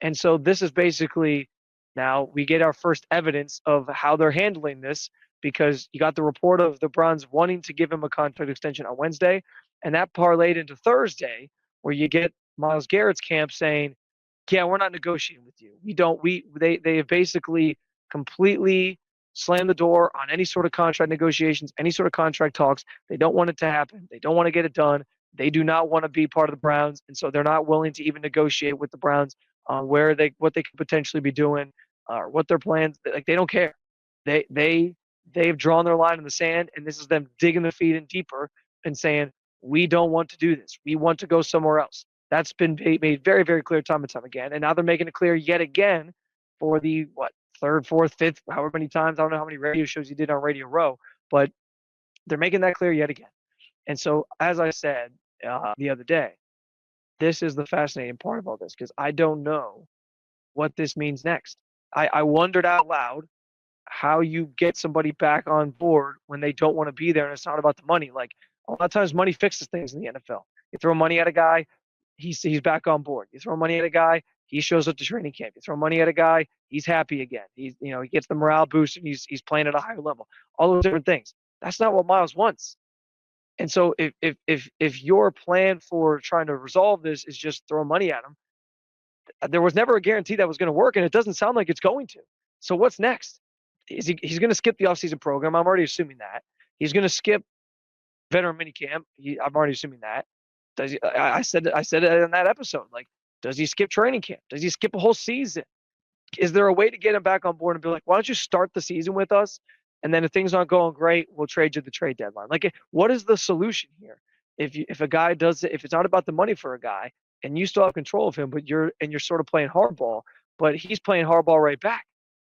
And so this is basically now we get our first evidence of how they're handling this because you got the report of the Browns wanting to give him a contract extension on Wednesday, and that parlayed into Thursday where you get Myles Garrett's camp saying, yeah, we're not negotiating with you. They have basically completely slammed the door on any sort of contract negotiations, any sort of contract talks. They don't want it to happen. They don't want to get it done. They do not want to be part of the Browns, and so they're not willing to even negotiate with the Browns on what they could potentially be doing or what their plans. Like they don't care. They've drawn their line in the sand, and this is them digging their feet in deeper and saying, we don't want to do this. We want to go somewhere else. That's been made very, very clear time and time again. And now they're making it clear yet again for the, third, fourth, fifth, however many times. I don't know how many radio shows you did on Radio Row, but they're making that clear yet again. And so, as I said the other day, this is the fascinating part of all this because I don't know what this means next. I wondered out loud how you get somebody back on board when they don't want to be there and it's not about the money. Like a lot of times money fixes things in the NFL. You throw money at a guy, he's back on board. You throw money at a guy, he shows up to training camp. You throw money at a guy, he's happy again. He gets the morale boost and he's playing at a higher level. All those different things. That's not what Myles wants. And so if your plan for trying to resolve this is just throw money at him, there was never a guarantee that was going to work, and it doesn't sound like it's going to. So what's next? He's going to skip the offseason program. I'm already assuming that. He's going to skip veteran minicamp. I'm already assuming that. Does he, I said it in that episode. Like, does he skip training camp? Does he skip a whole season? Is there a way to get him back on board and be like, why don't you start the season with us? And then if things aren't going great, we'll trade you the trade deadline. Like, what is the solution here? If a guy does it, if it's not about the money for a guy and you still have control of him, but you're sort of playing hardball, but he's playing hardball right back.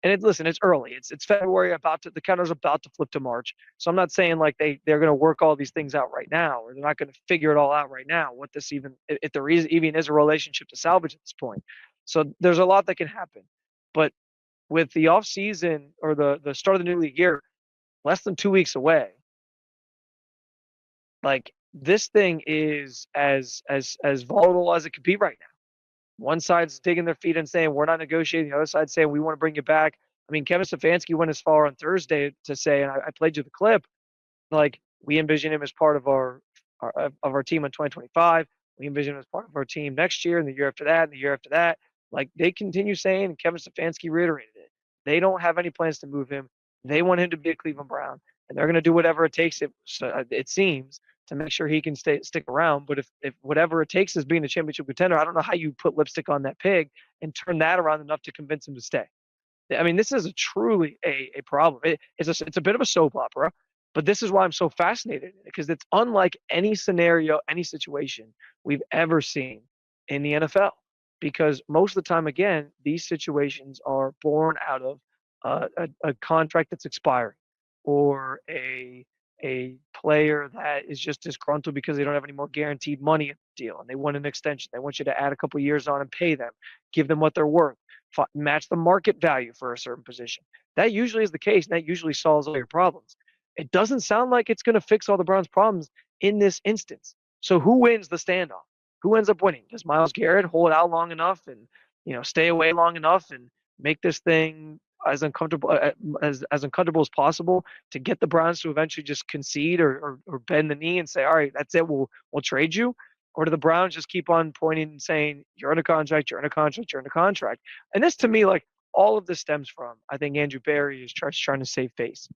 And listen, it's early. It's February, the counter's about to flip to March. So I'm not saying like they're going to work all these things out right now, or they're not going to figure it all out right now. What this even, if there even is a relationship to salvage at this point. So there's a lot that can happen. But with the off season or the start of the new league year less than 2 weeks away, like, this thing is as volatile as it could be right now. One side's digging their feet and saying, we're not negotiating. The other side's saying, we want to bring you back. I mean, Kevin Stefanski went as far on Thursday to say, and I played you the clip, like, we envision him as part of our team in 2025. We envision him as part of our team next year and the year after that and the year after that. Like, they continue saying, and Kevin Stefanski reiterated it, they don't have any plans to move him. They want him to be a Cleveland Brown, and they're going to do whatever it takes, it seems, to make sure he can stick around. But if whatever it takes is being a championship contender, I don't know how you put lipstick on that pig and turn that around enough to convince him to stay. I mean, this is truly a problem. It's a bit of a soap opera, but this is why I'm so fascinated in it, because it's unlike any scenario, any situation we've ever seen in the NFL. Because most of the time, again, these situations are born out of a contract that's expiring, or a player that is just disgruntled because they don't have any more guaranteed money in the deal and they want an extension. They want you to add a couple years on and pay them, give them what they're worth, match the market value for a certain position. That usually is the case, and that usually solves all your problems. It doesn't sound like it's going to fix all the Browns' problems in this instance. So who wins the standoff? Who ends up winning? Does Myles Garrett hold out long enough and stay away long enough and make this thing as uncomfortable as possible to get the Browns to eventually just concede or bend the knee and say, all right, that's it, we'll trade you? Or do the Browns just keep on pointing and saying, you're under contract, you're under contract, you're under contract? And this, to me, like, all of this stems from, I think Andrew Berry is trying to save face.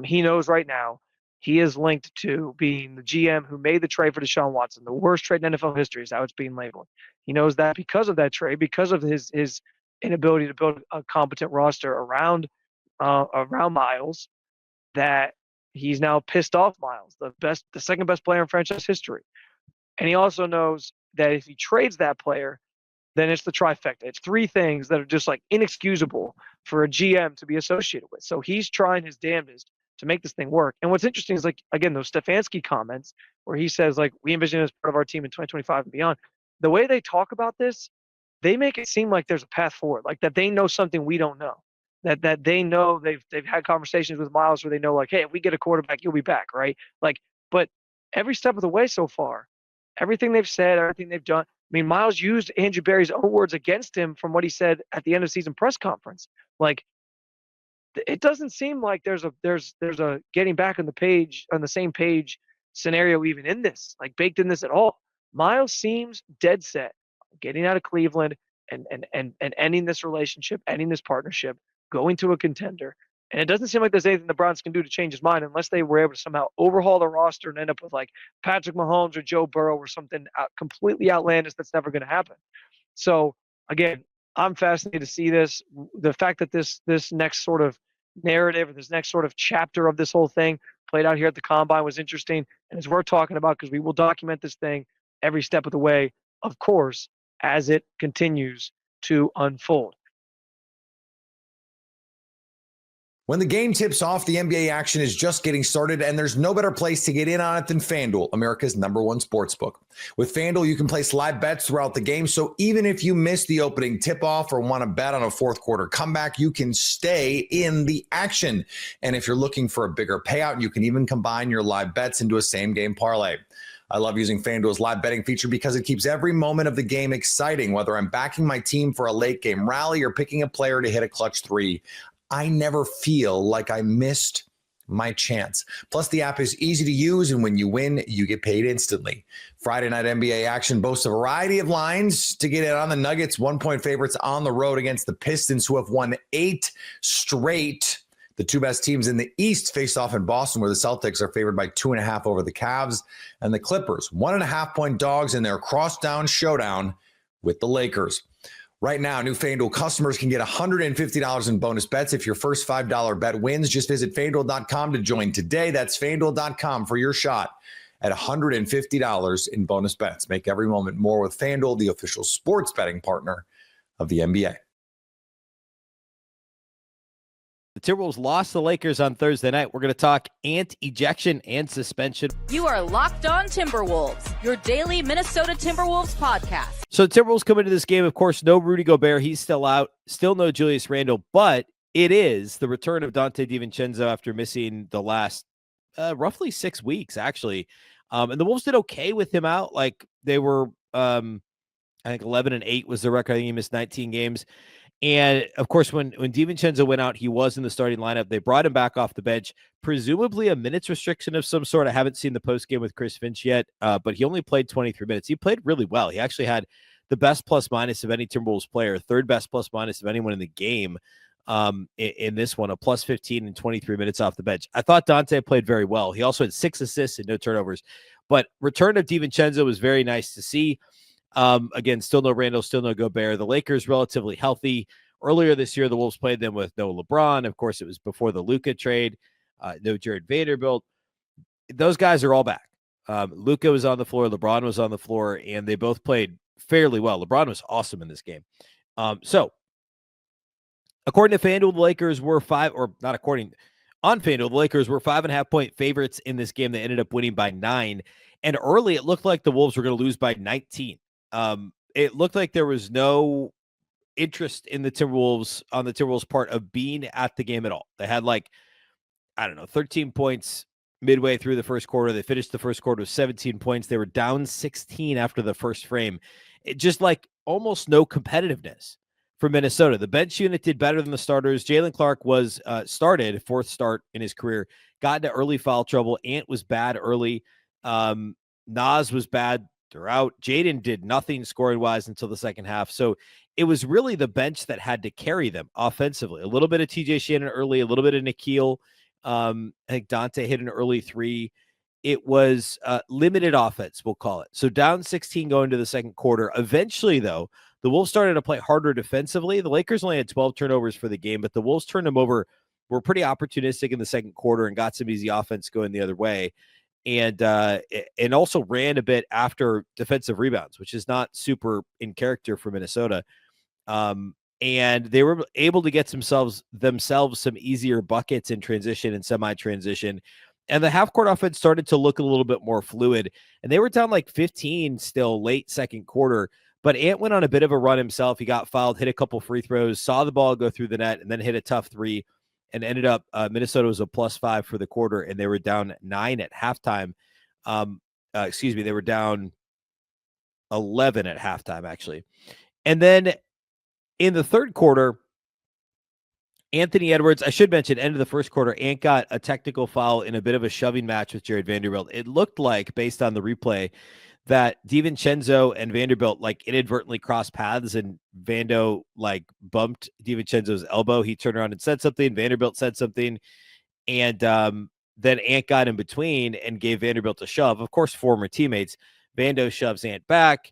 He knows right now he is linked to being the GM who made the trade for Deshaun Watson, the worst trade in NFL history is how it's being labeled. He knows that because of that trade, because of his inability to build a competent roster around Myles, that he's now pissed off Myles, the second best player in franchise history. And he also knows that if he trades that player, then it's the trifecta. It's three things that are just like inexcusable for a GM to be associated with. So he's trying his damnedest to make this thing work. And what's interesting is, like, again, those Stefanski comments where he says, like, we envision it as part of our team in 2025 and beyond. The way they talk about this, they make it seem like there's a path forward, like that they know something we don't know, that they know they've had conversations with Myles where they know, like, hey, if we get a quarterback, you'll be back, right? Like, but every step of the way so far, everything they've said, everything they've done, I mean, Myles used Andrew Berry's own words against him from what he said at the end of season press conference. Like, it doesn't seem like there's a getting back on the same page scenario even in this, like, baked in this at all. Myles seems dead set getting out of Cleveland and ending this relationship, ending this partnership, going to a contender. And it doesn't seem like there's anything the Browns can do to change his mind unless they were able to somehow overhaul the roster and end up with, like, Patrick Mahomes or Joe Burrow or something completely outlandish that's never going to happen. So, again, I'm fascinated to see this. The fact that this next sort of narrative or this next sort of chapter of this whole thing played out here at the Combine was interesting, and it's worth talking about because we will document this thing every step of the way, of course, as it continues to unfold. When the game tips off, the NBA action is just getting started, and there's no better place to get in on it than FanDuel, America's #1 sportsbook. With FanDuel, you can place live bets throughout the game, so even if you miss the opening tip-off or want to bet on a fourth quarter comeback, you can stay in the action. And if you're looking for a bigger payout, you can even combine your live bets into a same-game parlay. I love using FanDuel's live betting feature because it keeps every moment of the game exciting, whether I'm backing my team for a late-game rally or picking a player to hit a clutch three. I never feel like I missed my chance. Plus, the app is easy to use, and when you win, you get paid instantly. Friday night NBA action boasts a variety of lines to get in on. The Nuggets 1-point favorites on the road against the Pistons, who have won 8 straight The two best teams in the East face off in Boston, where the Celtics are favored by 2.5 over the Cavs, and the Clippers 1.5-point dogs in their crosstown showdown with the Lakers. Right now, new FanDuel customers can get $150 in bonus bets if your first $5 bet wins. Just visit FanDuel.com to join today. That's FanDuel.com for your shot at $150 in bonus bets. Make every moment more with FanDuel, the official sports betting partner of the NBA. The Timberwolves lost the Lakers on Thursday night. We're going to talk Ant ejection and suspension. You are Locked On Timberwolves, your daily Minnesota Timberwolves podcast. So the Timberwolves come into this game, of course, no Rudy Gobert. He's still out. Still no Julius Randle. But it is the return of Dante DiVincenzo after missing the last roughly 6 weeks, actually. And the Wolves did okay with him out. Like they were, I think 11-8 was the record. I think he missed 19 games. And, of course, when DiVincenzo went out, he was in the starting lineup. They brought him back off the bench, presumably a minutes restriction of some sort. I haven't seen the postgame with Chris Finch yet, but he only played 23 minutes. He played really well. He actually had the best plus-minus of any Timberwolves player, third best plus-minus of anyone in the game in this one, a plus 15 and 23 minutes off the bench. I thought Dante played very well. He also had 6 assists and no turnovers. But return of DiVincenzo was very nice to see. Again, still no Randall, still no Gobert. The Lakers relatively healthy. Earlier this year, the Wolves played them with no LeBron. Of course, it was before the Luka trade. No Jared Vanderbilt. Those guys are all back. Luka was on the floor. LeBron was on the floor, and they both played fairly well. LeBron was awesome in this game. So, according to FanDuel, the Lakers were on FanDuel, the Lakers were 5.5-point favorites in this game. They ended up winning by 9. And early, it looked like the Wolves were going to lose by 19. It looked like there was no interest in the Timberwolves on the Timberwolves' part of being at the game at all. They had 13 points midway through the first quarter. They finished the first quarter with 17 points. They were down 16 after the first frame. It just almost no competitiveness for Minnesota. The bench unit did better than the starters. Jalen Clark was started, 4th start in his career, got into early foul trouble. Ant was bad early. Nas was bad throughout. Jaden did nothing scoring wise until the second half. So it was really the bench that had to carry them offensively. A little bit of TJ Shannon early, a little bit of Nikhil. I think Dante hit an early 3. It was limited offense, we'll call it. So down 16 going to the second quarter. Eventually, though, the Wolves started to play harder defensively. The Lakers only had 12 turnovers for the game, but the Wolves turned them over, were pretty opportunistic in the second quarter and got some easy offense going the other way. And also ran a bit after defensive rebounds, which is not super in character for Minnesota. And they were able to get themselves some easier buckets in transition and semi-transition. And the half-court offense started to look a little bit more fluid. And they were down 15 still late second quarter. But Ant went on a bit of a run himself. He got fouled, hit a couple free throws, saw the ball go through the net, and then hit a tough 3. And ended up Minnesota was a +5 for the quarter, and they were down 9 at halftime. They were down 11 at halftime, actually. And then in the third quarter, Anthony Edwards, I should mention, end of the first quarter, Ant got a technical foul in a bit of a shoving match with Jared Vanderbilt. It looked like, based on the replay, that DiVincenzo and Vanderbilt inadvertently crossed paths, and Vando bumped DiVincenzo's elbow. He turned around and said something. Vanderbilt said something. And then Ant got in between and gave Vanderbilt a shove. Of course, former teammates. Vando shoves Ant back.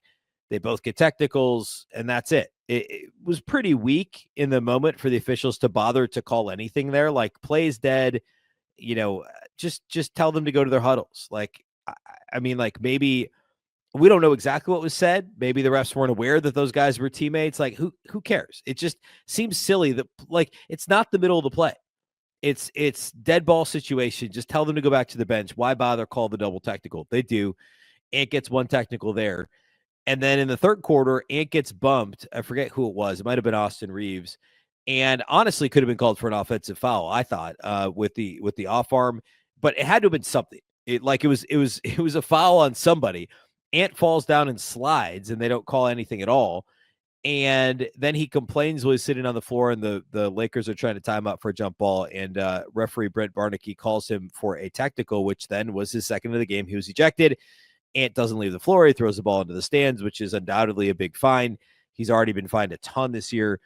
They both get technicals, and that's it. It was pretty weak in the moment for the officials to bother to call anything there. Play's dead. Just tell them to go to their huddles. Maybe we don't know exactly what was said. Maybe the refs weren't aware that those guys were teammates. Who cares? It just seems silly that it's not the middle of the play. It's dead ball situation. Just tell them to go back to the bench. Why bother call the double technical? They do. Ant gets one technical there. And then in the third quarter, Ant gets bumped. I forget who it was. It might have been Austin Reeves. And honestly could have been called for an offensive foul, I thought, with the off arm, but it had to have been something. It was a foul on somebody. Ant falls down and slides, and they don't call anything at all. And then he complains while he's sitting on the floor, and the Lakers are trying to time out for a jump ball. And referee Brent Barnaky calls him for a technical, which then was his second of the game. He was ejected. Ant doesn't leave the floor. He throws the ball into the stands, which is undoubtedly a big fine. He's already been fined a ton this year.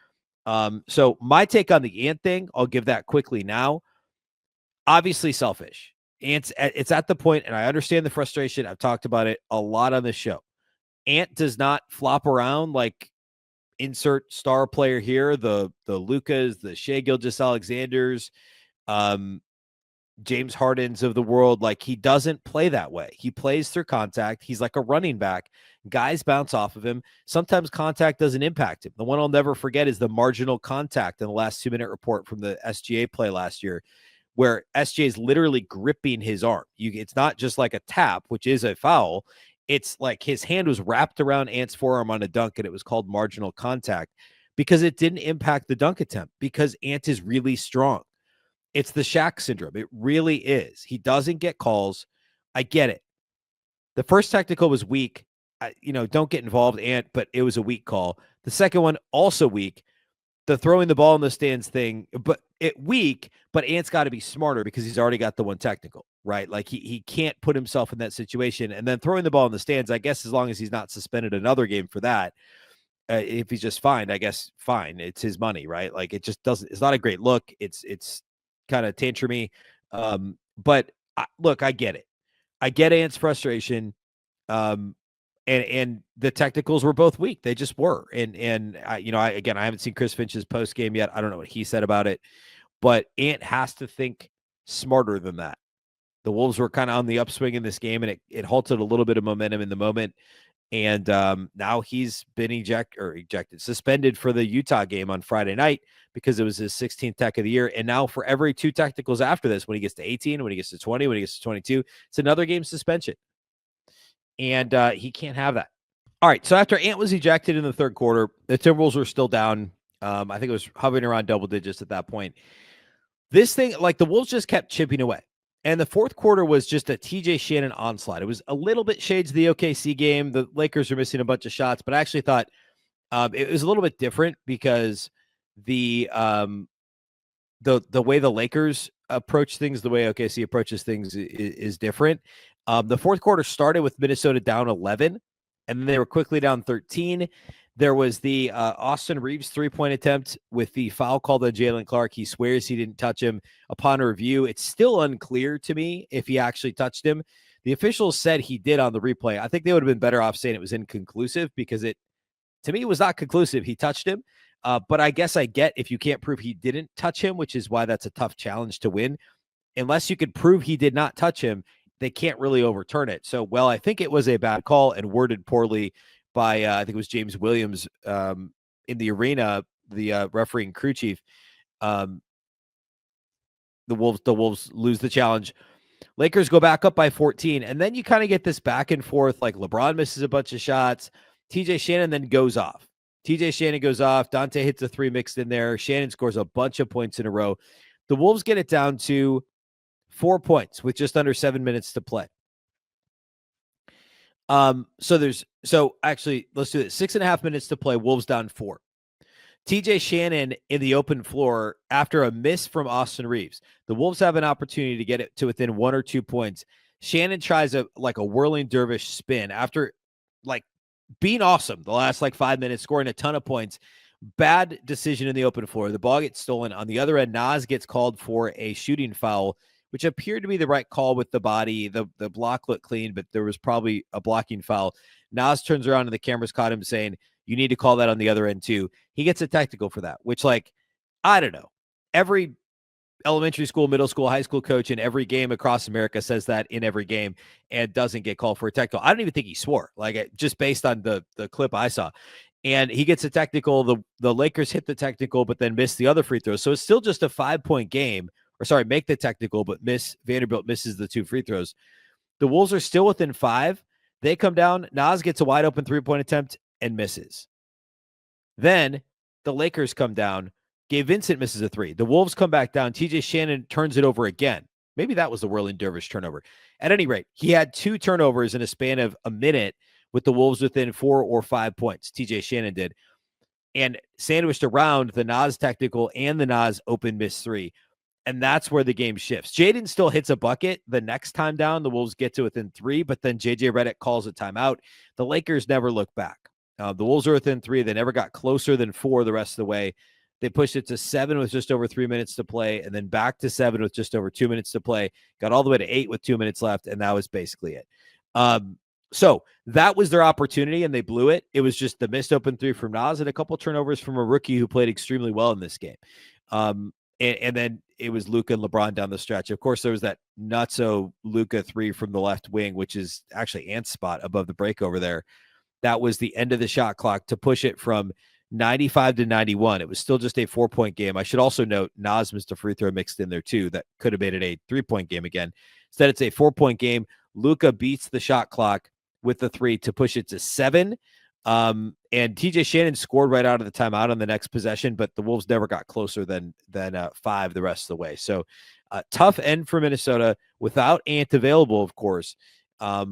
So my take on the Ant thing, I'll give that quickly now. obviously selfish. It's at the point, and I understand the frustration. I've talked about it a lot on this show. Ant does not flop around like insert star player here. The Lucas, the Shai Gilgeous-Alexanders, James Hardens of the world. Like, he doesn't play that way. He plays through contact. He's like a running back. Guys bounce off of him. Sometimes contact doesn't impact him. The one I'll never forget is the marginal contact in the last 2-minute report from the SGA play last year, where SGA is literally gripping his arm. It's not just like a tap, which is a foul. It's like his hand was wrapped around Ant's forearm on a dunk, and it was called marginal contact because it didn't impact the dunk attempt, because Ant is really strong. It's the Shaq syndrome. It really is. He doesn't get calls. I get it. The first technical was weak. Don't get involved, Ant, but it was a weak call. The second one, also weak. The throwing the ball in the stands thing, but Ant's got to be smarter because he's already got the one technical, right? Like, he can't put himself in that situation. And then throwing the ball in the stands, I guess, as long as he's not suspended another game for that, if he's just fined, I guess fine. It's his money, right? Like, it just doesn't, it's not a great look. It's kind of tantrumy. But look, I get it. I get Ant's frustration. And the technicals were both weak. They just were. And I haven't seen Chris Finch's post game yet. I don't know what he said about it, but Ant has to think smarter than that. The Wolves were kind of on the upswing in this game, and it halted a little bit of momentum in the moment. And now he's been suspended for the Utah game on Friday night because it was his 16th tech of the year. And now for every 2 technicals after this, when he gets to 18, when he gets to 20, when he gets to 22, it's another game suspension. And he can't have that. All right, so after Ant was ejected in the third quarter, the Timberwolves were still down. I think it was hovering around double digits at that point. This thing, like, the Wolves just kept chipping away. And the fourth quarter was just a TJ Shannon onslaught. It was a little bit shades of the OKC game. The Lakers are missing a bunch of shots, but I actually thought it was a little bit different because the way the Lakers approach things, the way OKC approaches things is different. The fourth quarter started with Minnesota down 11, and then they were quickly down 13. There was the Austin Reeves 3-point attempt with the foul called on Jalen Clark. He swears he didn't touch him. Upon review, it's still unclear to me if he actually touched him. The officials said he did on the replay. I think they would have been better off saying it was inconclusive because to me, it was not conclusive. He touched him. But I guess I get if you can't prove he didn't touch him, which is why that's a tough challenge to win. Unless you could prove he did not touch him, they can't really overturn it. So, I think it was a bad call and worded poorly by, I think it was James Williams in the arena, the refereeing crew chief. The Wolves lose the challenge. Lakers go back up by 14. And then you kind of get this back and forth, like LeBron misses a bunch of shots. TJ Shannon then goes off. Dante hits a 3 mixed in there. Shannon scores a bunch of points in a row. The Wolves get it down to 4 points with just under 7 minutes to play. So actually, let's do it. 6.5 minutes to play. Wolves down 4. TJ Shannon in the open floor after a miss from Austin Reeves. The Wolves have an opportunity to get it to within 1 or 2 points. Shannon tries a whirling dervish spin after being awesome the last 5 minutes, scoring a ton of points. Bad decision in the open floor. The ball gets stolen. On the other end, Nas gets called for a shooting foul, which appeared to be the right call with the body. The block looked clean, but there was probably a blocking foul. Nas turns around and the cameras caught him saying, you need to call that on the other end too. He gets a technical for that, which I don't know. Every elementary school, middle school, high school coach in every game across America says that in every game and doesn't get called for a technical. I don't even think he swore, just based on the clip I saw. And he gets a technical. The Lakers hit the technical, but then miss the other free throws. So it's still just a 5-point game. Make the technical, but Vanderbilt misses the 2 free throws. The Wolves are still within 5. They come down. Nas gets a wide open 3-point attempt and misses. Then the Lakers come down. Gabe Vincent misses a 3. The Wolves come back down. TJ Shannon turns it over again. Maybe that was the whirling dervish turnover. At any rate, he had 2 turnovers in a span of a minute with the Wolves within 4 or 5 points. TJ Shannon did. And sandwiched around the Nas technical and the Nas open miss 3. And that's where the game shifts. Jaden still hits a bucket the next time down. The Wolves get to within 3, but then JJ Redick calls a timeout. The Lakers never look back. The Wolves are within 3. They never got closer than 4 the rest of the way. They pushed it to 7 with just over 3 minutes to play, and then back to 7 with just over 2 minutes to play. Got all the way to 8 with 2 minutes left, and that was basically it. So that was their opportunity, and they blew it. It was just the missed open 3 from Nas and a couple turnovers from a rookie who played extremely well in this game. And then it was Luka and LeBron down the stretch. Of course, there was that nutso Luka 3 from the left wing, which is actually Ant's spot above the break over there. That was the end of the shot clock to push it from 95 to 91. It was still just a 4-point game. I should also note Nas missed a free throw mixed in there too. That could have made it a 3-point game again. Instead, it's a 4-point game. Luka beats the shot clock with the 3 to push it to 7. And TJ Shannon scored right out of the timeout on the next possession, but the Wolves never got closer than 5 the rest of the way. So tough end for Minnesota without Ant available, of course. I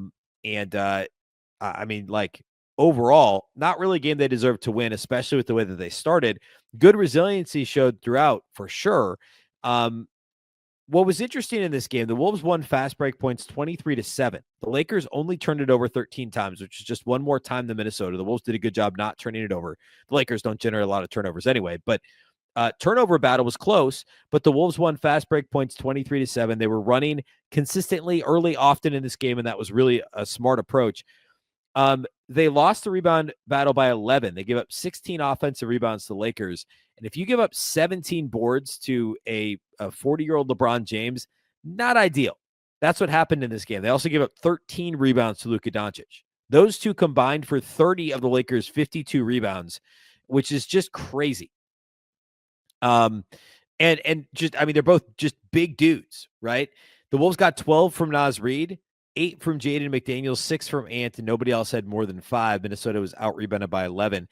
mean, like, overall, not really a game they deserved to win, especially with the way that they started. Good resiliency showed throughout, for sure. What was interesting in this game, the Wolves won fast break points 23-7. The Lakers only turned it over 13 times, which is just one more time than Minnesota. The Wolves did a good job not turning it over. The Lakers don't generate a lot of turnovers anyway, but turnover battle was close, but the Wolves won fast break points 23-7. They were running consistently early, often in this game, and that was really a smart approach. They lost the rebound battle by 11. They gave up 16 offensive rebounds to the Lakers. And if you give up 17 boards to a 40-year-old LeBron James, not ideal. That's what happened in this game. They also gave up 13 rebounds to Luka Doncic. Those two combined for 30 of the Lakers' 52 rebounds, which is just crazy. And just, I mean, they're both just big dudes, right? The Wolves got 12 from Naz Reid, 8 from Jaden McDaniels, 6 from Ant, and nobody else had more than 5. Minnesota was out-rebounded by 11.